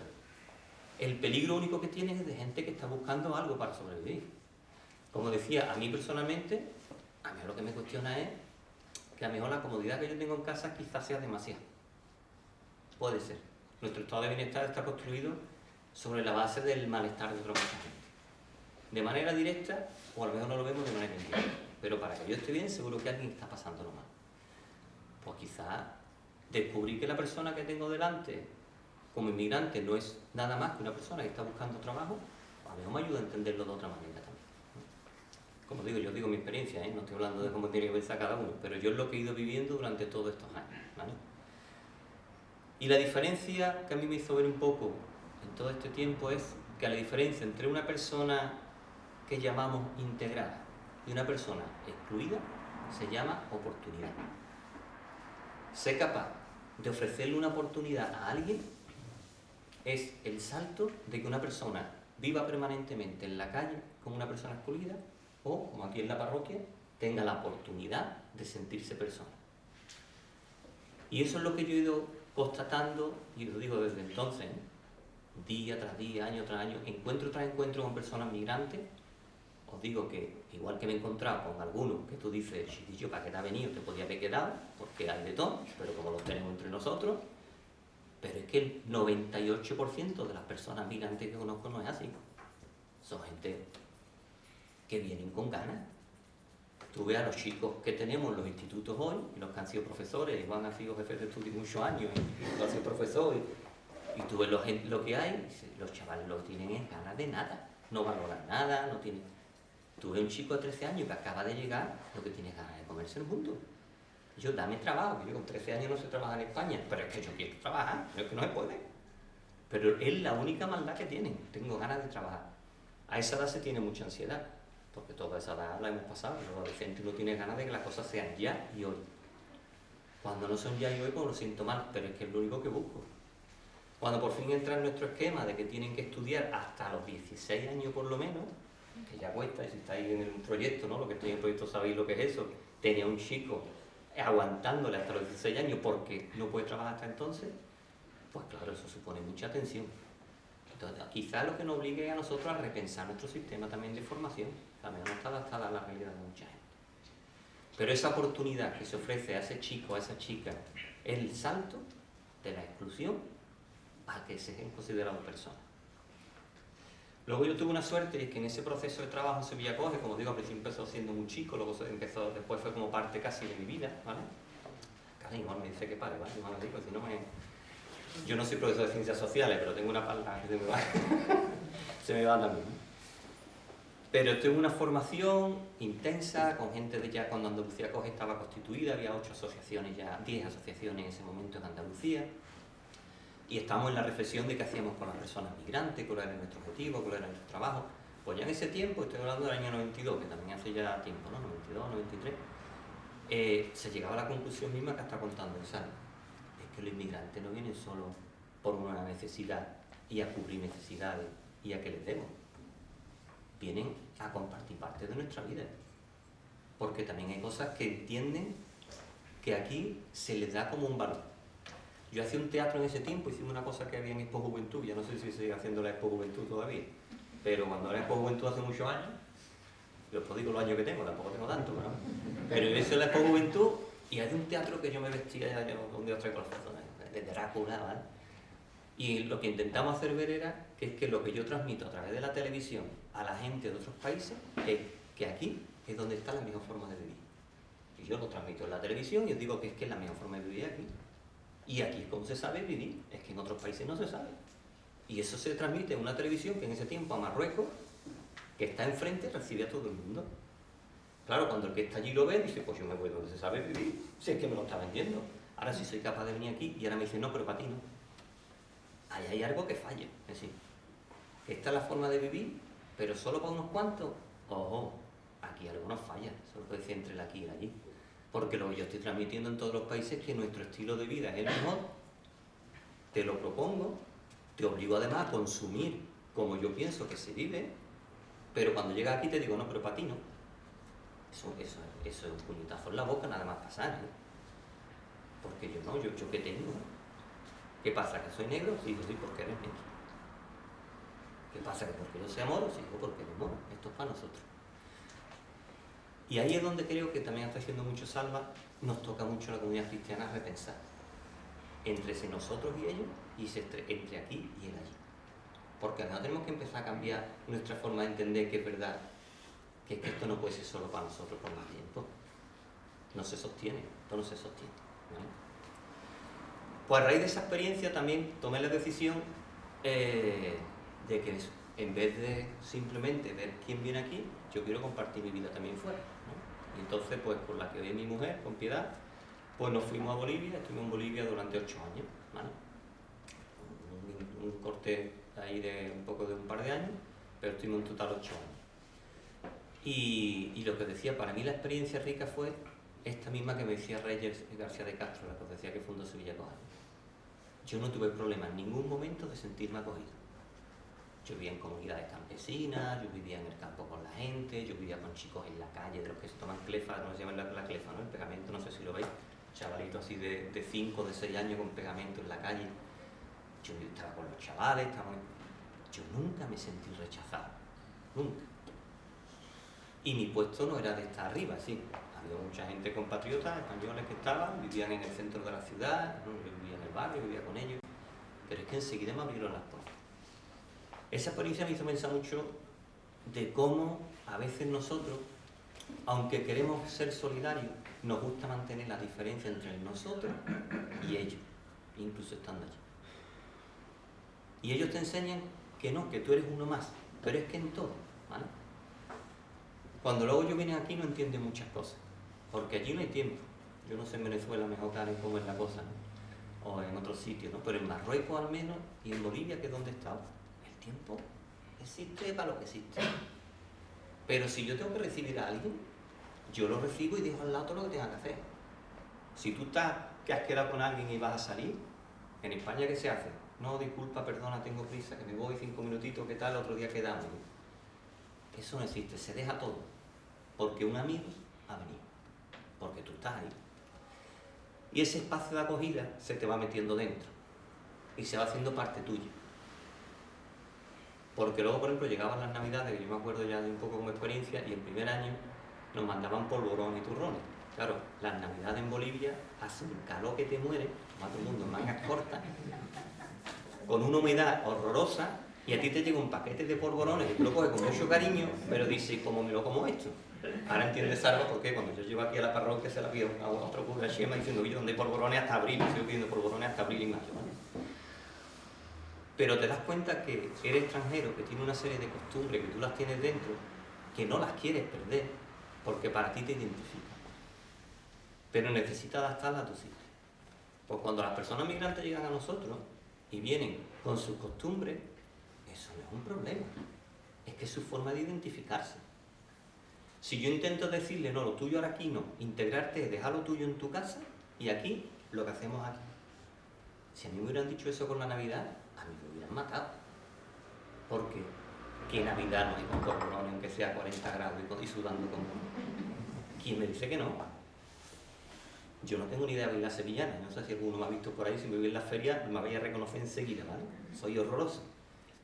El peligro único que tienen es de gente que está buscando algo para sobrevivir. Como decía, a mí personalmente, a mí lo que me cuestiona es que a lo mejor la comodidad que yo tengo en casa quizás sea demasiado. Puede ser. Nuestro estado de bienestar está construido sobre la base del malestar de otra mucha gente. De manera directa, o a lo mejor no lo vemos de manera indirecta. Pero para que yo esté bien, seguro que alguien está pasándolo mal. Pues quizás descubrir que la persona que tengo delante como inmigrante no es nada más que una persona que está buscando trabajo, a lo mejor me ayuda a entenderlo de otra manera también. Como digo, yo digo mi experiencia, no estoy hablando de cómo tiene que pensar cada uno, pero yo es lo que he ido viviendo durante todos estos años, ¿vale? Y la diferencia que a mí me hizo ver un poco en todo este tiempo es que la diferencia entre una persona que llamamos integrada y una persona excluida se llama oportunidad. Ser capaz de ofrecerle una oportunidad a alguien es el salto de que una persona viva permanentemente en la calle como una persona excluida o, como aquí en la parroquia, tenga la oportunidad de sentirse persona. Y eso es lo que yo he ido constatando, y lo digo desde entonces, día tras día, año tras año, encuentro tras encuentro con personas migrantes. Os digo que, igual que me he encontrado con algunos que tú dices, chiquillo, ¿para qué te ha venido? Te podía haber quedado, porque hay de todo, pero como los tenemos entre nosotros. Pero es que el 98% de las personas migrantes que conozco no es así. Son gente que vienen con ganas. Tú ves a los chicos que tenemos en los institutos hoy, y los que han sido profesores, y han sido jefes de estudio muchos años, y han sido profesores, y tú ves lo que hay, los chavales lo que tienen es ganas de nada, no valoran nada, no tienen... Tú ves un chico de 13 años que acaba de llegar, lo que tiene ganas de comerse el mundo. Yo, dame trabajo, que yo con 13 años no sé trabajar en España, pero es que yo quiero trabajar, pero es que no se puede. Pero es la única maldad que tienen, tengo ganas de trabajar. A esa edad se tiene mucha ansiedad, porque toda esa edad la hemos pasado, los adolescentes no tienen ganas de que las cosas sean ya y hoy. Cuando no son ya y hoy, pues lo siento mal, pero es que es lo único que busco. Cuando por fin entra en nuestro esquema de que tienen que estudiar hasta los 16 años por lo menos, que ya cuesta, y si estáis en un proyecto, ¿no? Lo que estoy en el proyecto sabéis lo que es eso, tenía un chico aguantándole hasta los 16 años porque no puede trabajar hasta entonces, pues claro, eso supone mucha tensión. Entonces, quizás lo que nos obligue a nosotros a repensar nuestro sistema también de formación, que a lo mejor no está adaptada a la realidad de mucha gente. Pero esa oportunidad que se ofrece a ese chico, a esa chica, es el salto de la exclusión a que se sean considerados personas. Luego yo tuve una suerte, y es que en ese proceso de trabajo en Sevilla Acoge, como digo, al principio empezó siendo muy chico, luego después fue como parte casi de mi vida, ¿vale? Casi igual me dice que pare, ¿vale? Igual me digo, si no yo no soy profesor de ciencias sociales, pero tengo una palabra que se me va, se me va también. Pero estoy en una formación intensa, con gente de ya cuando Andalucía Acoge estaba constituida, había 8 asociaciones ya, 10 asociaciones en ese momento en Andalucía. Y estamos en la reflexión de qué hacíamos con las personas migrantes, cuál era nuestro objetivo, cuál era nuestro trabajo. Pues ya en ese tiempo, estoy hablando del año 92, que también hace ya tiempo, ¿no? 92, 93, se llegaba a la conclusión misma que está contando Gonzalo. Es que los inmigrantes no vienen solo por una necesidad y a cubrir necesidades y a que les demos. Vienen a compartir parte de nuestra vida. Porque también hay cosas que entienden que aquí se les da como un valor. Yo hacía un teatro en ese tiempo, hicimos una cosa que había en Expo Juventud, ya no sé si sigue haciendo la Expo Juventud todavía, pero cuando era Expo Juventud hace muchos años, yo os digo los años que tengo, tampoco tengo tanto, ¿no? Pero en eso de la Expo Juventud Y hay un teatro que yo me vestía ya un día otra cosa, de Drácula, ¿vale? Y lo que intentamos hacer ver era que es que lo que yo transmito a través de la televisión a la gente de otros países es que aquí es donde está la mejor forma de vivir. Y yo lo transmito en la televisión y os digo que es que es la mejor forma de vivir aquí. Y aquí es como se sabe vivir, es que en otros países no se sabe. Y eso se transmite en una televisión que en ese tiempo a Marruecos, que está enfrente, recibe a todo el mundo. Claro, cuando el que está allí lo ve, dice, pues yo me voy donde se sabe vivir, si es que me lo está vendiendo. Ahora sí soy capaz de venir aquí y ahora me dice, no, pero para ti no. Ahí hay algo que falla, es decir, esta es la forma de vivir, pero solo para unos cuantos. Ojo, aquí algo nos falla, eso lo decía entre el aquí y el allí. Porque lo que yo estoy transmitiendo en todos los países es que nuestro estilo de vida es el mejor, te lo propongo, te obligo además a consumir como yo pienso que se vive, pero cuando llegas aquí te digo, no, pero para ti no. Eso es un puñetazo en la boca nada más pasar, ¿eh? Porque yo no, yo ¿qué tengo? ¿Qué pasa? ¿Que soy negro? Sí, yo sí, porque eres negro. ¿Qué pasa? ¿Que porque yo soy amoro? Sí, yo porque eres moro. Esto es para nosotros. Y ahí es donde creo que también está haciendo mucho Salva, nos toca mucho a la comunidad cristiana repensar. Entre nosotros y ellos, y entre aquí y el allí. Porque además tenemos que empezar a cambiar nuestra forma de entender que es verdad, que es que esto no puede ser solo para nosotros por más tiempo. No se sostiene, esto no se sostiene, ¿vale? Pues a raíz de esa experiencia también tomé la decisión de que en vez de simplemente ver quién viene aquí, yo quiero compartir mi vida también fuera, ¿no? Y entonces, pues con la que hoy es mi mujer, con Piedad, pues nos fuimos a Bolivia, estuvimos en Bolivia durante 8 años, ¿vale? Un corte ahí de un poco de un par de años, pero estuvimos en total 8 años. Y lo que decía, para mí la experiencia rica fue esta misma que me decía Reyes García de Castro, la que os decía que fundó Sevilla Coja. Yo no tuve problema en ningún momento de sentirme acogido. Yo vivía en comunidades campesinas, yo vivía en el campo con la gente, yo vivía con chicos en la calle, de los que se toman clefa, no se llaman la clefa, ¿no? El pegamento, no sé si lo veis, chavalitos así de 5 o de 6 años con pegamento en la calle. Yo estaba con los chavales, yo nunca me sentí rechazado, nunca. Y mi puesto no era de estar arriba, sí. Había mucha gente compatriota, españoles que estaban, vivían en el centro de la ciudad, ¿no? Yo vivía en el barrio, vivía con ellos, pero es que enseguida me abrieron las puertas. Esa experiencia me hizo pensar mucho de cómo a veces nosotros, aunque queremos ser solidarios, nos gusta mantener la diferencia entre nosotros y ellos, incluso estando allí. Y ellos te enseñan que no, que tú eres uno más, pero es que en todo, ¿vale? Cuando luego yo vine aquí no entienden muchas cosas, porque allí no hay tiempo. Yo no sé en Venezuela mejor cómo es la cosa, ¿no? O en otros sitios, ¿no? Pero en Marruecos al menos, y en Bolivia, que es donde he estado, el tiempo existe para lo que existe. Pero si yo tengo que recibir a alguien, yo lo recibo y dejo al lado todo lo que tenga que hacer. Si tú que has quedado con alguien y vas a salir, en España, ¿qué se hace? No, disculpa, perdona, tengo prisa, que me voy 5 minutitos, ¿qué tal? Otro día quedamos. Eso no existe, se deja todo. Porque un amigo ha venido, porque tú estás ahí. Y ese espacio de acogida se te va metiendo dentro y se va haciendo parte tuya. Porque luego, por ejemplo, llegaban las navidades, que yo me acuerdo ya de un poco como experiencia, y el primer año nos mandaban polvorones y turrones. Claro, las navidades en Bolivia hace un calor que te muere, va todo el mundo en mangas cortas, con una humedad horrorosa, y a ti te llega un paquete de polvorones que tú lo coges con mucho cariño, pero dices, ¿cómo me lo como esto? Ahora entiendes, Salva, porque cuando yo llego aquí a la parroquia se la pido a otro cura Chema diciendo, oye, ¿dónde hay polvorones hasta abril? Estoy pidiendo polvorones hasta abril y mayo, ¿vale? Pero te das cuenta que eres extranjero, que tiene una serie de costumbres que tú las tienes dentro, que no las quieres perder, porque para ti te identifica. Pero necesitas adaptarla a tu sitio. Pues cuando las personas migrantes llegan a nosotros y vienen con sus costumbres, eso no es un problema, es que es su forma de identificarse. Si yo intento decirle, no, lo tuyo ahora aquí no, integrarte es dejar lo tuyo en tu casa y aquí lo que hacemos aquí. Si a mí me hubieran dicho eso con la Navidad, a mí me hubieran matado. Porque ¿qué Navidad no hay con polvorones, aunque sea 40 grados y sudando como uno? ¿Quién me dice que no? Yo no tengo ni idea de bailar sevillana, no sé si alguno me ha visto por ahí, si me ve en la feria me vaya a reconocer enseguida, ¿vale? Soy horroroso.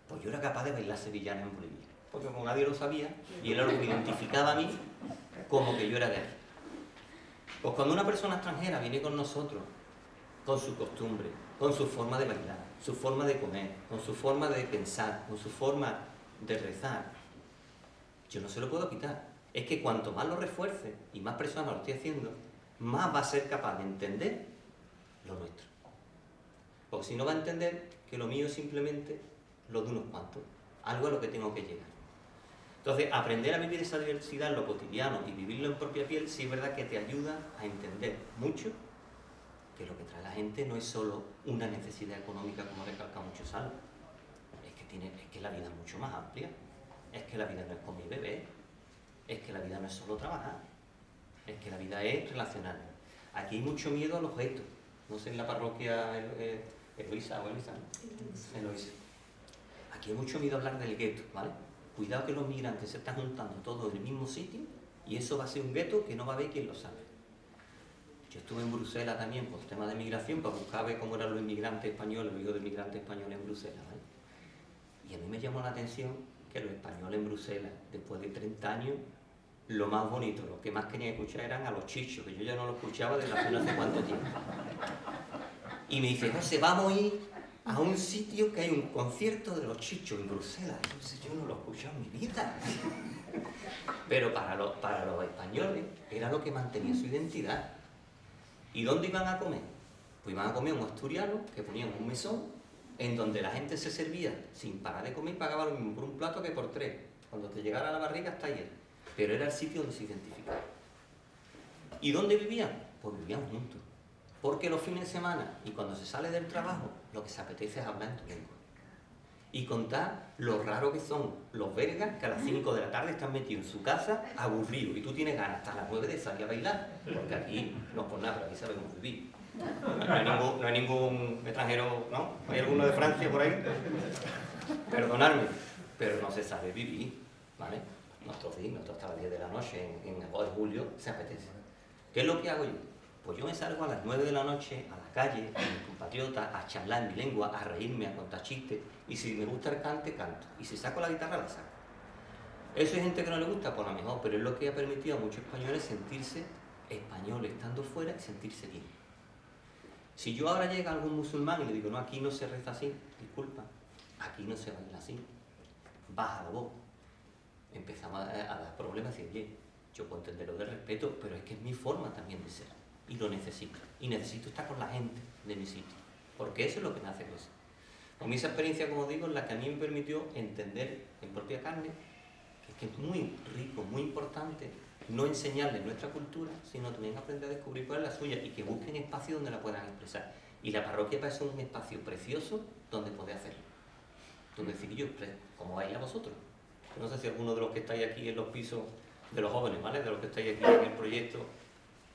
Pues yo era capaz de bailar sevillana en Bolivia, porque como nadie lo sabía, y era lo que me identificaba a mí como que yo era de aquí. Pues cuando una persona extranjera viene con nosotros, con su costumbre, con su forma de bailar, su forma de comer, con su forma de pensar, con su forma de rezar, yo no se lo puedo quitar. Es que cuanto más lo refuerce y más personas lo estoy haciendo, más va a ser capaz de entender lo nuestro. Porque si no va a entender que lo mío es simplemente lo de unos cuantos, algo a lo que tengo que llegar. Entonces, aprender a vivir esa diversidad en lo cotidiano y vivirlo en propia piel, sí es verdad que te ayuda a entender mucho que lo que trae la gente no es solo una necesidad económica, como recalca mucho Salvo. Es que la vida es mucho más amplia. Es que la vida no es con mi bebé. Es que la vida no es solo trabajar. Es que la vida es relacionar. Aquí hay mucho miedo al objeto. No sé, en la parroquia Eloísa o Elisa, ¿no? Eloísa. Aquí hay mucho miedo a hablar del gueto, ¿vale? Cuidado que los migrantes se están juntando todos en el mismo sitio y eso va a ser un gueto que no va a haber quien lo sabe. Yo estuve en Bruselas también por temas de migración para buscar ver cómo eran los inmigrantes españoles, digo de inmigrantes españoles en Bruselas, ¿vale? Y a mí me llamó la atención que los españoles en Bruselas, después de 30 años, lo más bonito, lo que más querían escuchar eran a los chichos, que yo ya no lo escuchaba desde hace no sé cuánto tiempo. Y me dice, José, vamos a ir a un sitio que hay un concierto de los chichos en Bruselas. Entonces yo no lo he escuchado en mi vida. Pero para los españoles era lo que mantenía su identidad. ¿Y dónde iban a comer? Pues iban a comer un asturiano que ponían un mesón en donde la gente se servía sin parar de comer y pagaba lo mismo por un plato que por 3. Cuando te llegara a la barriga está lleno. Pero era el sitio donde se identificaba. ¿Y dónde vivían? Pues vivían juntos. Porque los fines de semana y cuando se sale del trabajo, lo que se apetece es hablar en tu lengua. Y contar lo raro que son los belgas que a las 5 de la tarde están metidos en su casa aburridos y tú tienes ganas hasta las 9 de salir a bailar. Porque aquí, no por nada, pero aquí sabemos vivir. No hay ningún extranjero, ¿no? ¿Hay alguno de Francia por ahí? Perdonadme, pero no se sabe vivir, ¿vale? Nosotros hasta las 10 de la noche, en agosto de julio, se apetece. ¿Qué es lo que hago yo? Pues yo me salgo a las 9 de la noche a la calle, con mis compatriotas, a charlar en mi lengua, a reírme, a contar chistes, y si me gusta el cante, canto. Y si saco la guitarra, la saco. Eso hay gente que no le gusta, por lo mejor, pero es lo que ha permitido a muchos españoles sentirse españoles estando fuera y sentirse bien. Si yo ahora llega algún musulmán y le digo, no, aquí no se reza así, disculpa, aquí no se baila así, baja la voz. Empezamos a dar problemas y decir, oye, yo puedo entender lo del respeto, pero es que es mi forma también de ser. Y lo necesito. Y necesito estar con la gente de mi sitio. Porque eso es lo que me hace crecer. Con esa experiencia, como digo, es la que a mí me permitió entender en propia carne que es muy rico, muy importante no enseñarles nuestra cultura, sino también aprender a descubrir cuál es la suya y que busquen espacios donde la puedan expresar. Y la parroquia para eso es un espacio precioso donde poder hacerlo. Donde decir yo, como vais a vosotros. No sé si alguno de los que estáis aquí en los pisos de los jóvenes, ¿vale? De los que estáis aquí en el proyecto,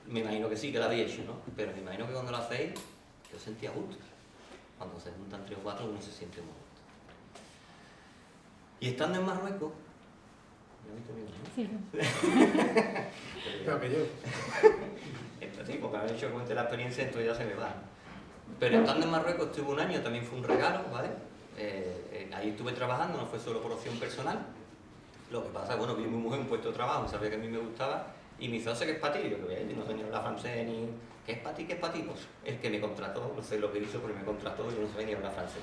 me imagino que sí, que lo habéis hecho, ¿no? Pero me imagino que cuando lo hacéis, yo sentía gusto. Cuando se juntan 3 o 4, uno se siente muy gusto. Y estando en Marruecos, Sí. Creo que yo. Sí, porque me han hecho que cuente la experiencia, entonces ya se me va. Pero estando en Marruecos estuve un año, también fue un regalo, ¿vale? Ahí estuve trabajando, no fue solo por opción personal. Lo que pasa, bueno, vi a mi mujer en un puesto de trabajo, sabía que a mí me gustaba, y me hizo, ¿qué es para ti? Yo no sé ni hablar francés, ni... ¿Qué es para ti? ¿Qué es para ti? Pues el que me contrató, no sé lo que hizo, pero me contrató, yo no sabía ni hablar francés.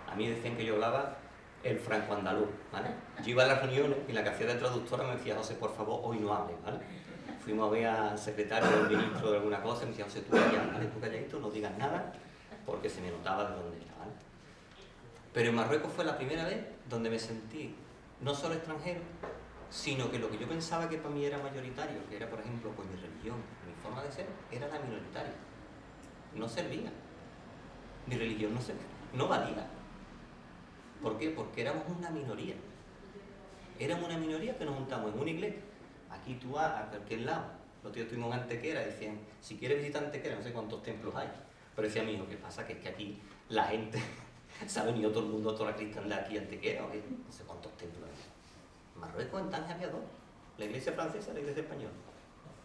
A mí decían que yo hablaba el franco-andaluz, ¿vale? Yo iba a las reuniones y la que hacía de traductora me decía, José, por favor, hoy no hables, ¿vale? Fuimos a ver al secretario del ministro de alguna cosa y me decía, José, tú calladito, ¿vale? Tú calladito, no digas nada, porque se me notaba de dónde era, ¿vale? Pero en Marruecos fue la primera vez donde me sentí no solo extranjero, sino que lo que yo pensaba que para mí era mayoritario, que era, por ejemplo, pues mi religión, mi forma de ser, era la minoritaria. No servía. Mi religión no valía. ¿Por qué? Porque éramos una minoría. Éramos una minoría que nos juntamos en una iglesia. Aquí tú vas a cualquier lado. Los tíos estuvimos en Antequera y decían, si quieres visitar Antequera, no sé cuántos templos hay. Pero decía, amigo, ¿qué pasa? Que es que aquí la gente se ha venido todo el mundo, toda la cristiandad aquí a Antequera, ¿o qué? No sé cuántos templos hay. En Marruecos, en Tánger había 2. La iglesia francesa y la iglesia española.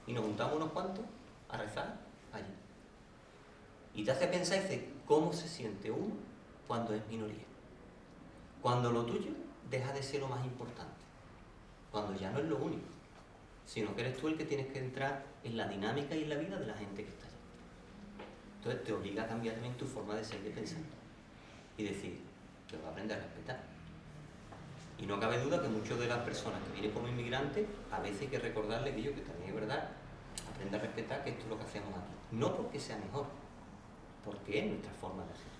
Y nos juntamos unos cuantos a rezar allí. Y te hace pensar y dices, ¿cómo se siente uno cuando es minoría? Cuando lo tuyo deja de ser lo más importante. Cuando ya no es lo único, sino que eres tú el que tienes que entrar en la dinámica y en la vida de la gente que está allí. Entonces te obliga a cambiar también tu forma de ser y de pensar. Y decir, que vas a aprender a respetar. Y no cabe duda que muchas de las personas que vienen como inmigrantes, a veces hay que recordarles que también es verdad, aprende a respetar que esto es lo que hacemos aquí. No porque sea mejor, porque es nuestra forma de ser.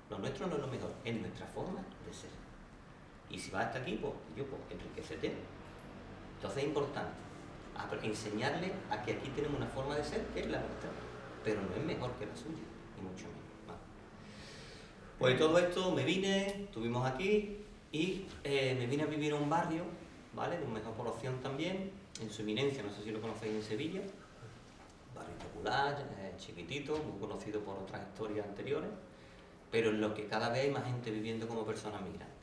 Lo nuestro no es lo mejor, es nuestra forma de ser. Y si vas hasta aquí, pues enriquecete. Entonces es importante enseñarle a que aquí tenemos una forma de ser que es la nuestra, pero no es mejor que la suya, ni mucho menos. ¿Vale? Pues todo esto me vine, estuvimos aquí y me vine a vivir a un barrio, ¿vale? De mejor población también, en su eminencia, no sé si lo conocéis, en Sevilla. Barrio popular, chiquitito, muy conocido por otras historias anteriores, pero en lo que cada vez hay más gente viviendo como personas migrantes.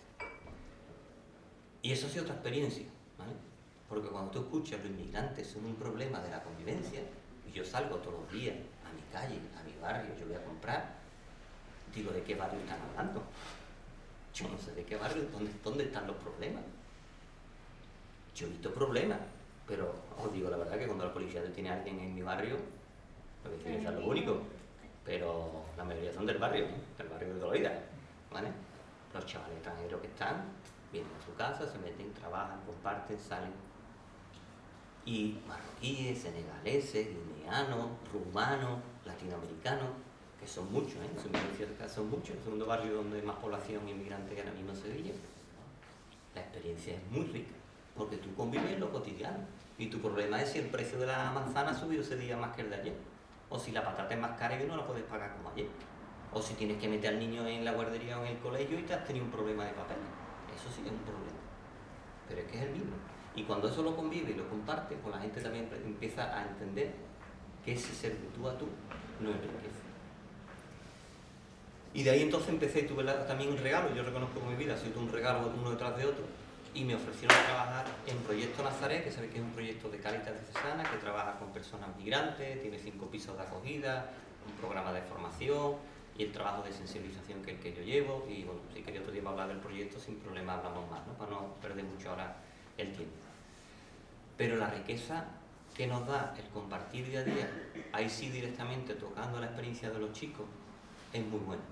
Y eso ha sido otra experiencia, ¿vale? Porque cuando tú escuchas los inmigrantes son un problema de la convivencia, y yo salgo todos los días a mi calle, a mi barrio, yo voy a comprar, digo, ¿de qué barrio están hablando? Yo no sé de qué barrio, ¿dónde están los problemas? Yo he visto problemas, pero os digo la verdad que cuando la policía detiene a alguien en mi barrio, no voy a decir que es lo único, pero la mayoría son del barrio de Loida, ¿vale? Los chavales extranjeros que están, vienen a su casa, se meten, trabajan, comparten, salen. Y marroquíes, senegaleses, guineanos, rumanos, latinoamericanos, que son muchos, en su mayoría son muchos, el segundo barrio donde hay más población inmigrante que ahora mismo en Sevilla. La experiencia es muy rica, porque tú convives en lo cotidiano, y tu problema es si el precio de la manzana ha subido ese día más que el de ayer, o si la patata es más cara y no la puedes pagar como ayer, o si tienes que meter al niño en la guardería o en el colegio y te has tenido un problema de papel. Eso sí es un problema, pero es que es el mismo. Y cuando eso lo convive y lo comparte, pues la gente también empieza a entender que ese ser de tú a tú no enriquece. Y de ahí entonces empecé, tuve también un regalo, yo reconozco que mi vida ha sido un regalo uno detrás de otro, y me ofrecieron trabajar en Proyecto Nazaret, que sabéis que es un proyecto de Cáritas Diocesana, que trabaja con personas migrantes, tiene 5 pisos de acogida, un programa de formación y el trabajo de sensibilización que es el que yo llevo. Y bueno, si quería otro día hablar del proyecto, sin problema hablamos más, ¿no? Para no perder mucho ahora el tiempo. Pero la riqueza que nos da el compartir día a día, ahí sí directamente tocando la experiencia de los chicos, es muy bueno.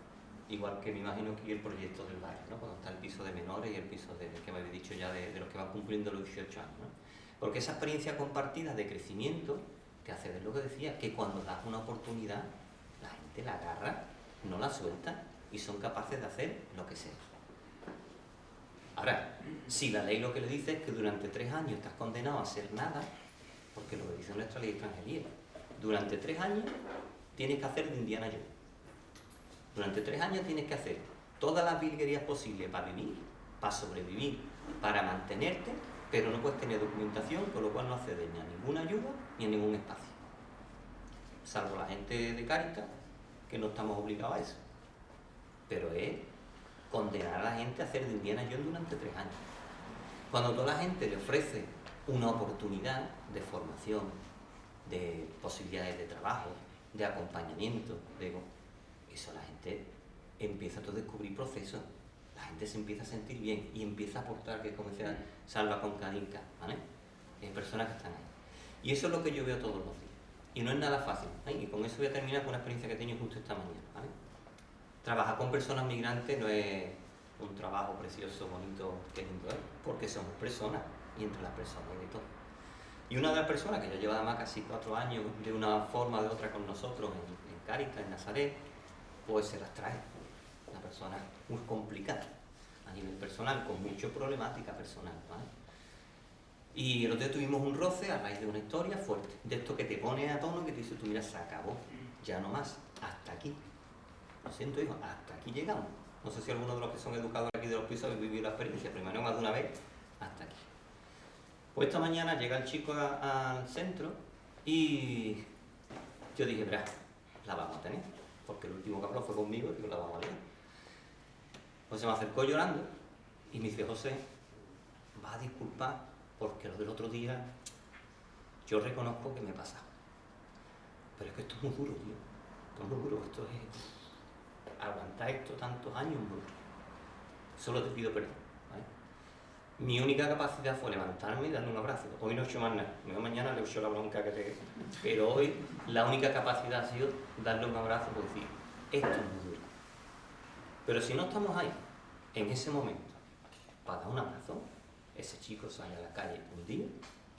Igual que me imagino que el proyecto del barrio, ¿no? Cuando está el piso de menores y el piso que me habéis dicho ya de los que van cumpliendo los 18 años, ¿no? Porque esa experiencia compartida de crecimiento te hace ver lo que decía, que cuando das una oportunidad, la gente la agarra, no la suelta y son capaces de hacer lo que sea. Ahora, si la ley lo que le dice es que durante 3 años estás condenado a hacer nada, porque lo que dice nuestra ley de extranjería, durante 3 años tienes que hacer de Indiana Jones. Durante 3 años tienes que hacer todas las virguerías posibles para vivir, para sobrevivir, para mantenerte, pero no puedes tener documentación, con lo cual no accedes ni a ninguna ayuda ni a ningún espacio. Salvo la gente de Cáritas, que no estamos obligados a eso. Pero es condenar a la gente a hacer de Indiana Jones durante 3 años. Cuando toda la gente le ofrece una oportunidad de formación, de posibilidades de trabajo, de acompañamiento, eso la gente empieza a descubrir procesos, la gente se empieza a sentir bien y empieza a aportar, que como decía Salva con Cadinca, ¿vale? Hay personas que están ahí. Y eso es lo que yo veo todos los días. Y no es nada fácil, ¿eh? Y con eso voy a terminar con una experiencia que he tenido justo esta mañana, ¿vale? Trabajar con personas migrantes no es un trabajo precioso, bonito, que lindo es, porque somos personas y entre las personas hay de todo. Y una de las personas que ya lleva además casi 4 años de una forma o de otra con nosotros en Cáritas, en Nazaret, pues se las trae. Una persona muy complicada a nivel personal, con mucha problemática personal, ¿vale? Y el otro día tuvimos un roce a raíz de una historia fuerte, de esto que te pone a tono, que te dice, tú mira, se acabó, ya no más, hasta aquí. Lo siento, hijo, hasta aquí llegamos. No sé si alguno de los que son educados aquí de los pisos habéis vivido la experiencia, pero más de una vez, hasta aquí. Pues esta mañana llega el chico al centro y yo dije, verá, la vamos a tener, porque el último que habló fue conmigo y digo, la vamos a liar. Pues se me acercó llorando y me dice, José, vas a disculpar porque lo del otro día yo reconozco que me he pasado. Pero es que esto es muy duro, tío. Esto es muy duro, esto es... aguantar esto tantos años, muy duro. Solo te pido perdón, ¿vale? Mi única capacidad fue levantarme y darle un abrazo. Hoy no he hecho más nada. Mañana le he hecho la bronca que te... Pero hoy la única capacidad ha sido darle un abrazo por decir, esto es muy duro. Pero si no estamos ahí, en ese momento, para dar un abrazo, ese chico sale a la calle un día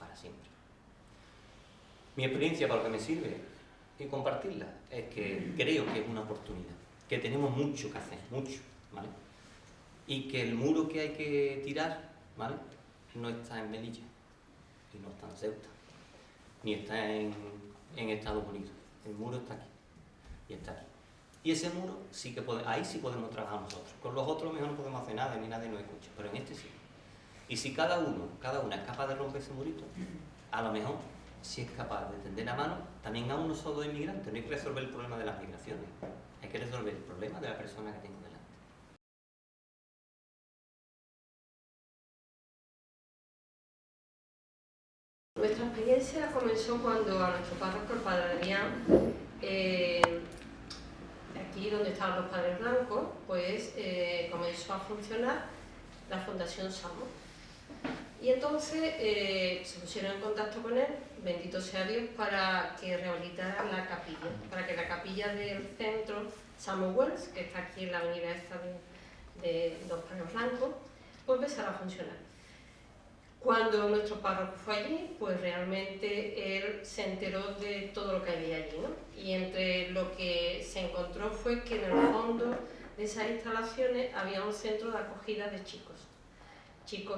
para siempre. Mi experiencia, para lo que me sirve y compartirla, es que creo que es una oportunidad, que tenemos mucho que hacer, mucho, ¿vale? Y que el muro que hay que tirar, ¿vale?, no está en Melilla, y no está en Ceuta, ni está en Estados Unidos. El muro está aquí, y está aquí. Y ese muro, sí que ahí sí podemos trabajar nosotros. Con los otros mejor no podemos hacer nada, ni nadie nos escucha, pero en este sí. Y si cada una es capaz de romper ese murito, a lo mejor, si es capaz de tender la mano, también a uno solo de inmigrantes. No hay que resolver el problema de las migraciones, hay que resolver el problema de la persona que tengo delante. Nuestra experiencia comenzó cuando a nuestro párroco, el padre Adrián, aquí donde estaban los padres blancos, pues comenzó a funcionar la Fundación Samo. Y entonces se pusieron en contacto con él, bendito sea Dios, para que rehabilitara la capilla, para que la capilla del centro Samo Wells, que está aquí en la avenida esta de los padres blancos, pues empezara a funcionar. Cuando nuestro párroco fue allí, pues realmente él se enteró de todo lo que había allí, ¿no? Y entre lo que se encontró fue que en el fondo de esas instalaciones había un centro de acogida de chicos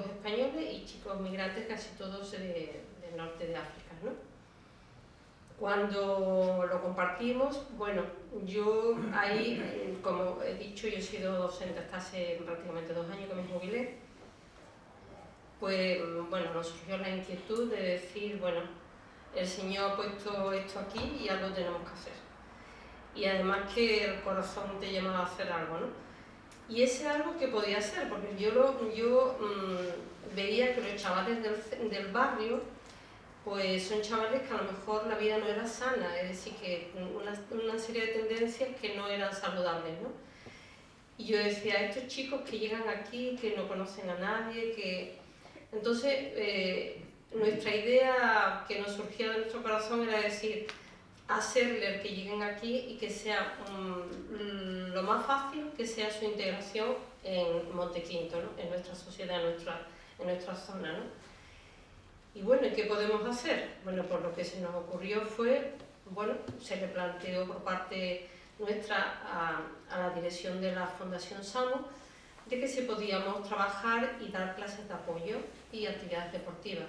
españoles y chicos migrantes, casi todos del norte de África, ¿no? Cuando lo compartimos, bueno, yo ahí, como he dicho, yo he sido docente hasta hace prácticamente 2 años que me jubilé. Pues bueno, nos surgió la inquietud de decir, bueno, el Señor ha puesto esto aquí y algo tenemos que hacer. Y además que el corazón te llama a hacer algo, ¿no? Y ese algo que podía ser, porque yo veía que los chavales del barrio, pues son chavales que a lo mejor la vida no era sana, es decir, que una serie de tendencias que no eran saludables, ¿no? Y yo decía, estos chicos que llegan aquí, que no conocen a nadie, que... Entonces, nuestra idea que nos surgía de nuestro corazón era decir, hacerle que lleguen aquí y que sea lo más fácil que sea su integración en Montequinto, ¿no? En nuestra sociedad, en nuestra zona, ¿no? Y bueno, ¿qué podemos hacer? Bueno, pues lo que se nos ocurrió fue, bueno, se le planteó por parte nuestra a la dirección de la Fundación Samo, de que si podíamos trabajar y dar clases de apoyo y actividades deportivas.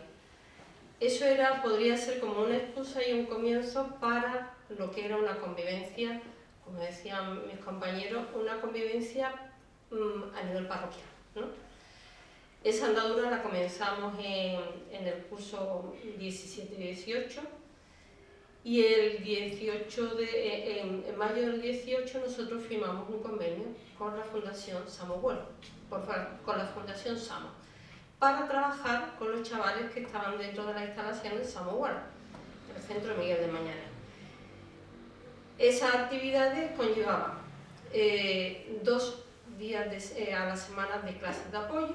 Eso podría ser como una excusa y un comienzo para lo que era una convivencia, como decían mis compañeros, una convivencia a nivel parroquial, ¿no? Esa andadura la comenzamos en el curso 17-18 y en mayo del 18 nosotros firmamos un convenio con la Fundación Samo Wells, con la Fundación Samo, para trabajar con los chavales que estaban dentro de la instalación de Samo Wells, el centro de Miguel de Mañana. Esas actividades conllevaban 2 días a la semana de clases de apoyo.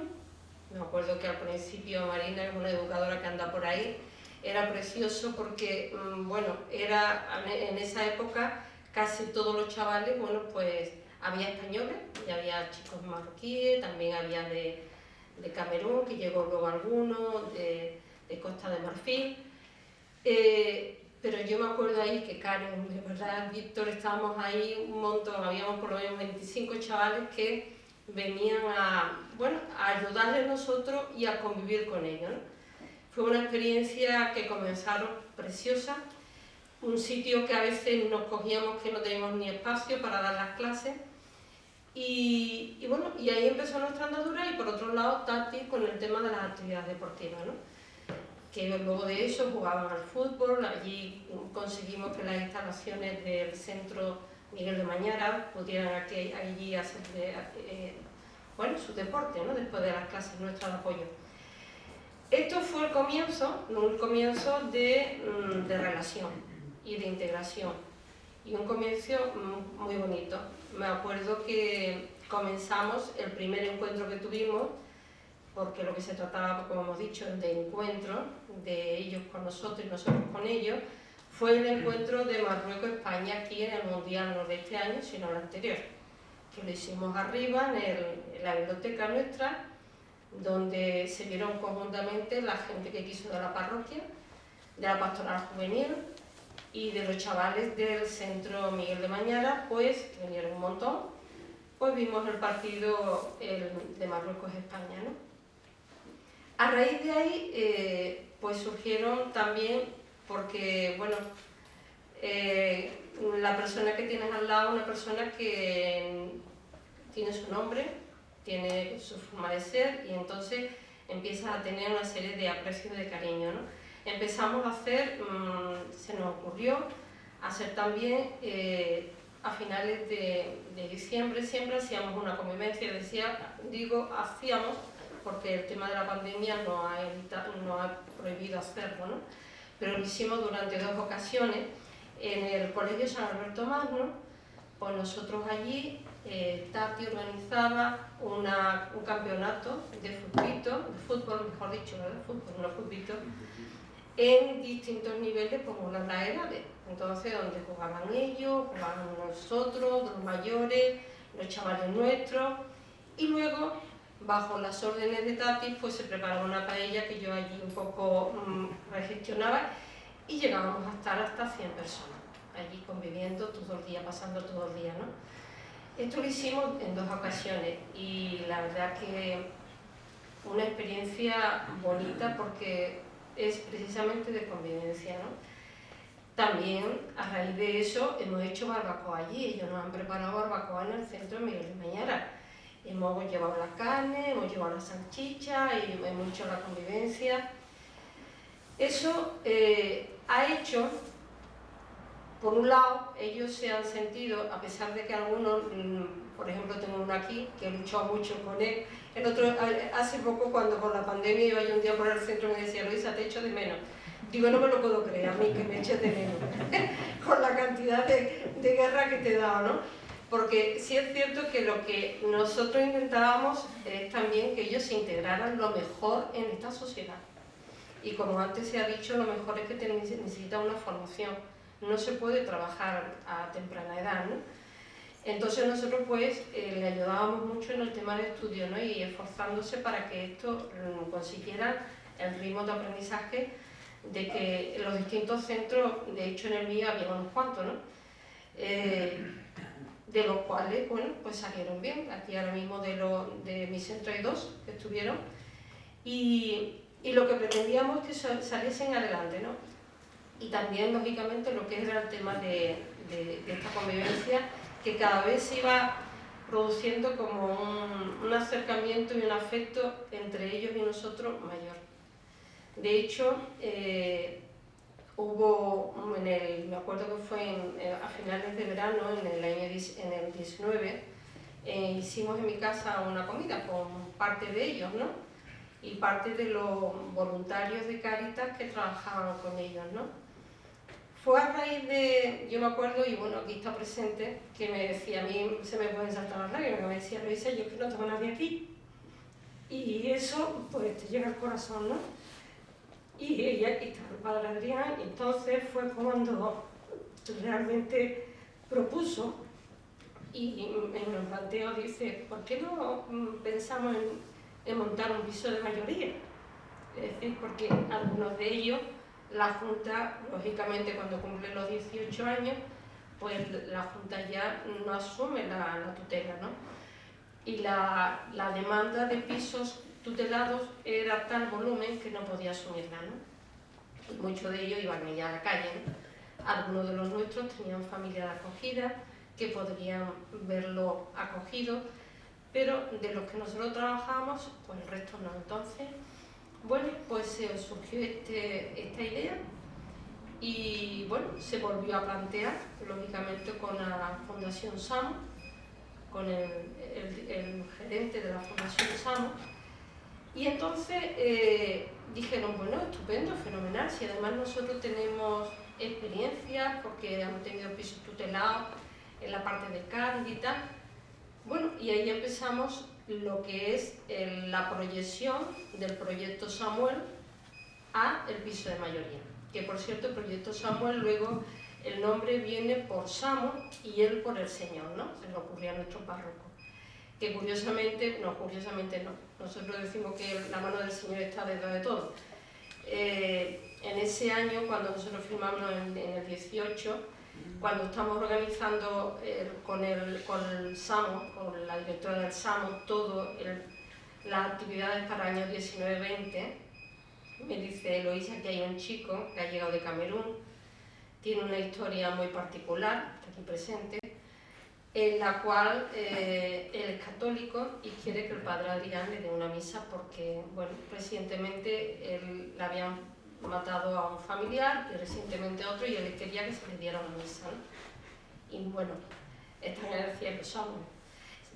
Me acuerdo que al principio Marina, que es una educadora que anda por ahí, era precioso porque, bueno, en esa época casi todos los chavales, bueno, pues había españoles, y había chicos marroquíes, también había de Camerún, que llegó luego alguno, de Costa de Marfil. Pero yo me acuerdo ahí que Karen, de verdad, Víctor, estábamos ahí un montón, habíamos por lo menos 25 chavales que venían a ayudarles nosotros y a convivir con ellos, ¿no? Fue una experiencia que comenzaron preciosa, un sitio que a veces nos cogíamos que no teníamos ni espacio para dar las clases y bueno, y ahí empezó nuestra andadura y por otro lado Tati con el tema de las actividades deportivas, ¿no? Que luego de eso jugaban al fútbol, allí conseguimos que las instalaciones del centro Miguel de Mañara pudieran allí hacer su deporte, ¿no? Después de las clases nuestras de apoyo. Esto fue el comienzo, un comienzo de relación y de integración y un comienzo muy bonito. Me acuerdo que comenzamos, el primer encuentro que tuvimos porque lo que se trataba, como hemos dicho, de encuentro, de ellos con nosotros y nosotros con ellos, fue el encuentro de Marruecos-España aquí en el Mundial, no de este año, sino el anterior, que lo hicimos arriba en la biblioteca nuestra, donde se vieron conjuntamente la gente que quiso de la parroquia, de la pastoral juvenil y de los chavales del centro Miguel de Mañara, pues que vinieron un montón, pues vimos el partido de Marruecos-España, ¿no? A raíz de ahí, pues surgieron también, porque, bueno, la persona que tienes al lado, una persona que tiene su nombre, tiene su forma de ser y entonces empiezas a tener una serie de aprecio y de cariño, ¿no? Empezamos a hacer, se nos ocurrió hacer también a finales de diciembre, siempre hacíamos una convivencia, hacíamos porque el tema de la pandemia no ha prohibido hacerlo, ¿no? Pero lo hicimos durante 2 ocasiones en el Colegio San Alberto Magno, pues nosotros allí Tati organizaba un campeonato de fútbol, mejor dicho, ¿verdad? Fútbol, no futbito, en distintos niveles, como las edades. Entonces, donde jugaban ellos, jugaban nosotros, los mayores, los chavales nuestros, y luego, bajo las órdenes de Tati, pues se preparaba una paella que yo allí un poco gestionaba, y llegábamos a estar hasta 100 personas, allí conviviendo todo el día, pasando todo el día, ¿no? Esto lo hicimos en 2 ocasiones y la verdad que una experiencia bonita porque es precisamente de convivencia, ¿no? También a raíz de eso hemos hecho barbacoa allí, ellos nos han preparado barbacoa en el centro de Miguel de Mañara. Hemos llevado la carne, hemos llevado la salchicha y hemos hecho la convivencia. Eso ha hecho, por un lado, ellos se han sentido, a pesar de que algunos, por ejemplo, tengo uno aquí que he luchado mucho con él, el otro, hace poco, cuando con la pandemia iba yo un día por el centro, me decía: Luisa, te echo de menos. Digo, no me lo puedo creer, a mí que me eches de menos, con la cantidad de guerra que te he dado, ¿no? Porque sí es cierto que lo que nosotros intentábamos es también que ellos se integraran lo mejor en esta sociedad. Y como antes se ha dicho, lo mejor es que necesita una formación. No se puede trabajar a temprana edad, ¿no? Entonces nosotros pues le ayudábamos mucho en el tema de estudio, ¿no? Y esforzándose para que esto consiguiera el ritmo de aprendizaje de que en los distintos centros, de hecho en el mío había unos cuantos, ¿no? De los cuales, bueno, pues salieron bien. Aquí ahora mismo de mi centro hay 2 que estuvieron y lo que pretendíamos es que saliesen adelante, ¿no? Y también, lógicamente, lo que era el tema de esta convivencia, que cada vez se iba produciendo como un acercamiento y un afecto entre ellos y nosotros mayor. De hecho, hubo, me acuerdo que fue a finales de verano, en el 19, hicimos en mi casa una comida con parte de ellos, ¿no? Y parte de los voluntarios de Cáritas que trabajaban con ellos, ¿no? Fue a raíz de, yo me acuerdo, y bueno, aquí está presente, que me decía, a mí se me pueden saltar las lágrimas, que me decía: Luisa, yo que no tengo a nadie aquí. Y eso, pues, te llega al corazón, ¿no? Y ella, aquí está el padre Adrián, y entonces fue cuando realmente propuso, y en el planteo dice: ¿por qué no pensamos en montar un piso de mayoría? Es decir, porque algunos de ellos, la Junta, lógicamente, cuando cumplen los 18 años, pues la Junta ya no asume la tutela, ¿no? Y la demanda de pisos tutelados era tal volumen que no podía asumirla, ¿no? Y muchos de ellos iban ya a la calle, ¿no? Algunos de los nuestros tenían familia de acogida que podrían verlo acogido, pero de los que nosotros trabajábamos, pues el resto no. Entonces, bueno, pues surgió esta idea y bueno, se volvió a plantear, lógicamente, con la Fundación SAMO, con el gerente de la Fundación SAMO, y entonces dijeron: bueno, estupendo, fenomenal, si además nosotros tenemos experiencias porque hemos tenido pisos tutelados en la parte de Cádiz y tal. Bueno, y ahí empezamos lo que es la proyección del proyecto Samuel a el piso de mayoría. Que por cierto, el proyecto Samuel luego el nombre viene por Samo y él por el Señor, ¿no? Se le ocurría a nuestro párroco. Que curiosamente no, nosotros decimos que la mano del Señor está detrás de todo. En ese año, cuando nosotros firmamos en el 18, cuando estamos organizando con el SAMO, con la directora del SAMO, todas las actividades para el año 19-20, me dice Eloísa que hay un chico que ha llegado de Camerún, tiene una historia muy particular, está aquí presente, en la cual él es católico y quiere que el padre Adrián le dé una misa porque, bueno, recientemente él le habían matado a un familiar y recientemente a otro y él quería que se le diera una misa, ¿no? Y bueno, está en el cielo Samuel.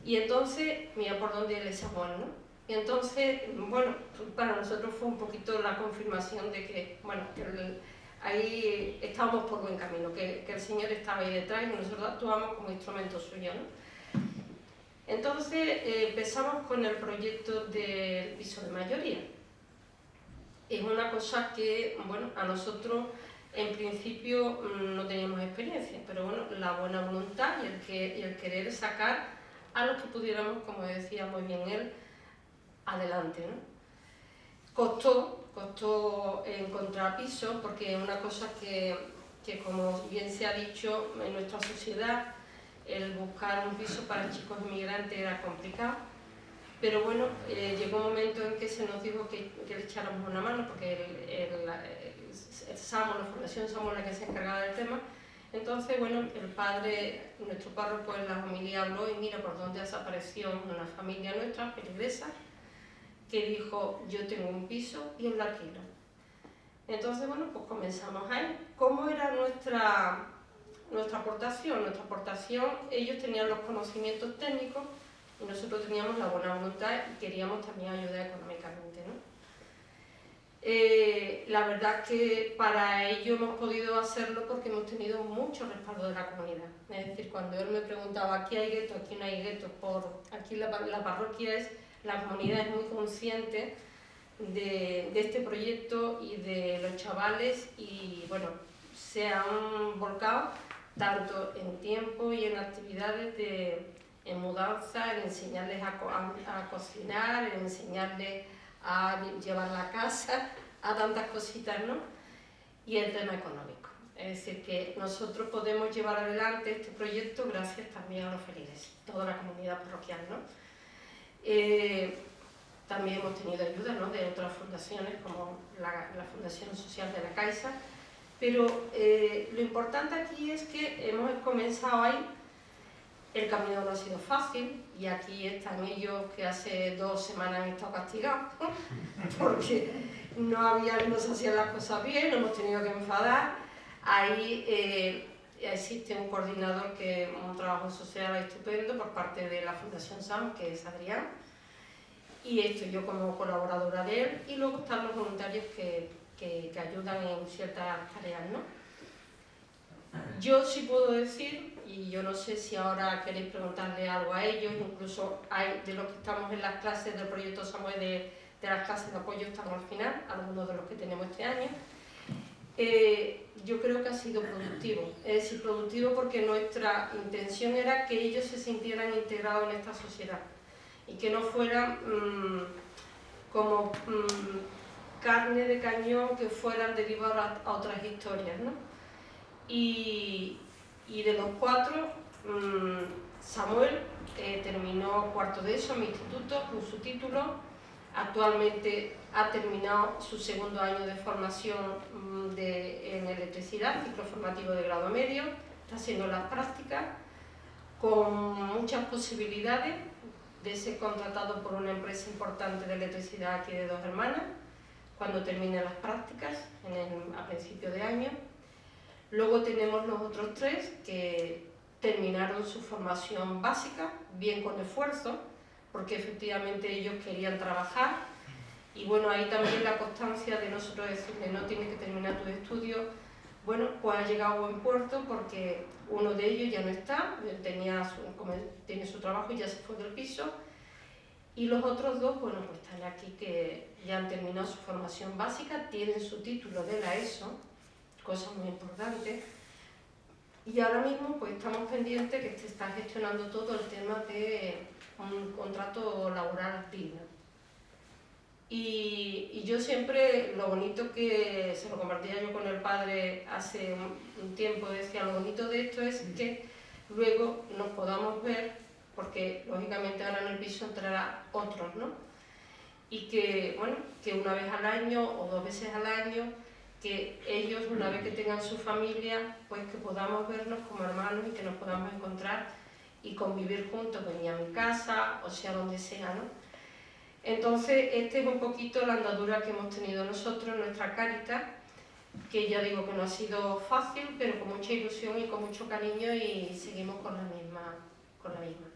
Y entonces, mira por dónde él es Samuel, ¿no? Y entonces, bueno, para nosotros fue un poquito la confirmación de que, bueno, ahí estábamos por buen camino, que el Señor estaba ahí detrás y nosotros actuamos como instrumento suyo, ¿no? Entonces empezamos con el proyecto del piso de mayoría. Es una cosa que, bueno, a nosotros en principio no teníamos experiencia, pero bueno, la buena voluntad y el querer sacar a los que pudiéramos, como decía muy bien él, adelante, ¿no? Costó encontrar piso porque es una cosa que como bien se ha dicho en nuestra sociedad, el buscar un piso para chicos inmigrantes era complicado, pero bueno, llegó un momento en que se nos dijo que le echáramos una mano porque el SAMO, la Fundación SAMO es la que se encargaba del tema. Entonces, bueno, el padre, nuestro párroco en la familia habló y mira por dónde desapareció una familia nuestra, feligresa, que dijo, yo tengo un piso y él lo alquila. Entonces, bueno, pues comenzamos ahí. ¿Cómo era nuestra aportación? Nuestra aportación, ellos tenían los conocimientos técnicos y nosotros teníamos la buena voluntad y queríamos también ayudar económicamente, ¿no? La verdad que para ello hemos podido hacerlo porque hemos tenido mucho respaldo de la comunidad. Es decir, cuando él me preguntaba, aquí hay guetos, aquí no hay guetos, aquí la parroquia la comunidad es muy consciente de este proyecto y de los chavales y bueno, se han volcado tanto en tiempo y en actividades en mudanza, en enseñarles a cocinar, en enseñarles a llevar la casa, a tantas cositas, ¿no? Y el tema económico. Es decir, que nosotros podemos llevar adelante este proyecto gracias también a los feligreses, toda la comunidad parroquial, ¿no? También hemos tenido ayuda, ¿no?, de otras fundaciones como la Fundación Social de la Caixa, pero lo importante aquí es que hemos comenzado ahí, el camino no ha sido fácil y aquí están ellos que hace 2 semanas han estado castigados porque no se hacían las cosas bien, nos hemos tenido que enfadar. Ahí existe un coordinador que un trabajo social estupendo por parte de la Fundación SAM, que es Adrián, y estoy yo como colaboradora de él, y luego están los voluntarios que ayudan en ciertas tareas, ¿no? Yo sí puedo decir, y yo no sé si ahora queréis preguntarle algo a ellos, incluso hay de los que estamos en las clases del proyecto Samuel, de las clases de apoyo estamos al final, algunos de los que tenemos este año. Yo creo que ha sido productivo, es decir, productivo porque nuestra intención era que ellos se sintieran integrados en esta sociedad y que no fueran como carne de cañón que fueran derivados a otras historias, ¿no? Y de los 4, Samuel terminó cuarto de ESO en mi instituto con su título. Actualmente ha terminado su 2º año de formación en electricidad, ciclo formativo de grado medio, está haciendo las prácticas con muchas posibilidades de ser contratado por una empresa importante de electricidad aquí de Dos Hermanas cuando termine las prácticas a principios de año. Luego tenemos los otros 3 que terminaron su formación básica, bien con esfuerzo, porque efectivamente ellos querían trabajar y bueno, ahí también la constancia de nosotros decirle no tienes que terminar tus estudios, bueno, pues ha llegado a buen puerto porque uno de ellos ya no está, tiene su trabajo y ya se fue del piso Y los otros dos, bueno, pues están aquí que ya han terminado su formación básica, tienen su título de la ESO, cosa muy importante. Y ahora mismo pues estamos pendientes que se está gestionando todo el tema de un contrato laboral digno. Y yo siempre, lo bonito que se lo compartía yo con el padre hace un tiempo, decía, lo bonito de esto es que luego nos podamos ver, porque lógicamente ahora en el piso entrará otros, ¿no? Y que, bueno, que una vez al año o 2 veces al año, que ellos, una vez que tengan su familia, pues que podamos vernos como hermanos y que nos podamos encontrar y convivir juntos, venir a mi casa, o sea, donde sea, ¿no? Entonces, esta es un poquito la andadura que hemos tenido nosotros en nuestra Cáritas, que ya digo que no ha sido fácil, pero con mucha ilusión y con mucho cariño, y seguimos con la misma.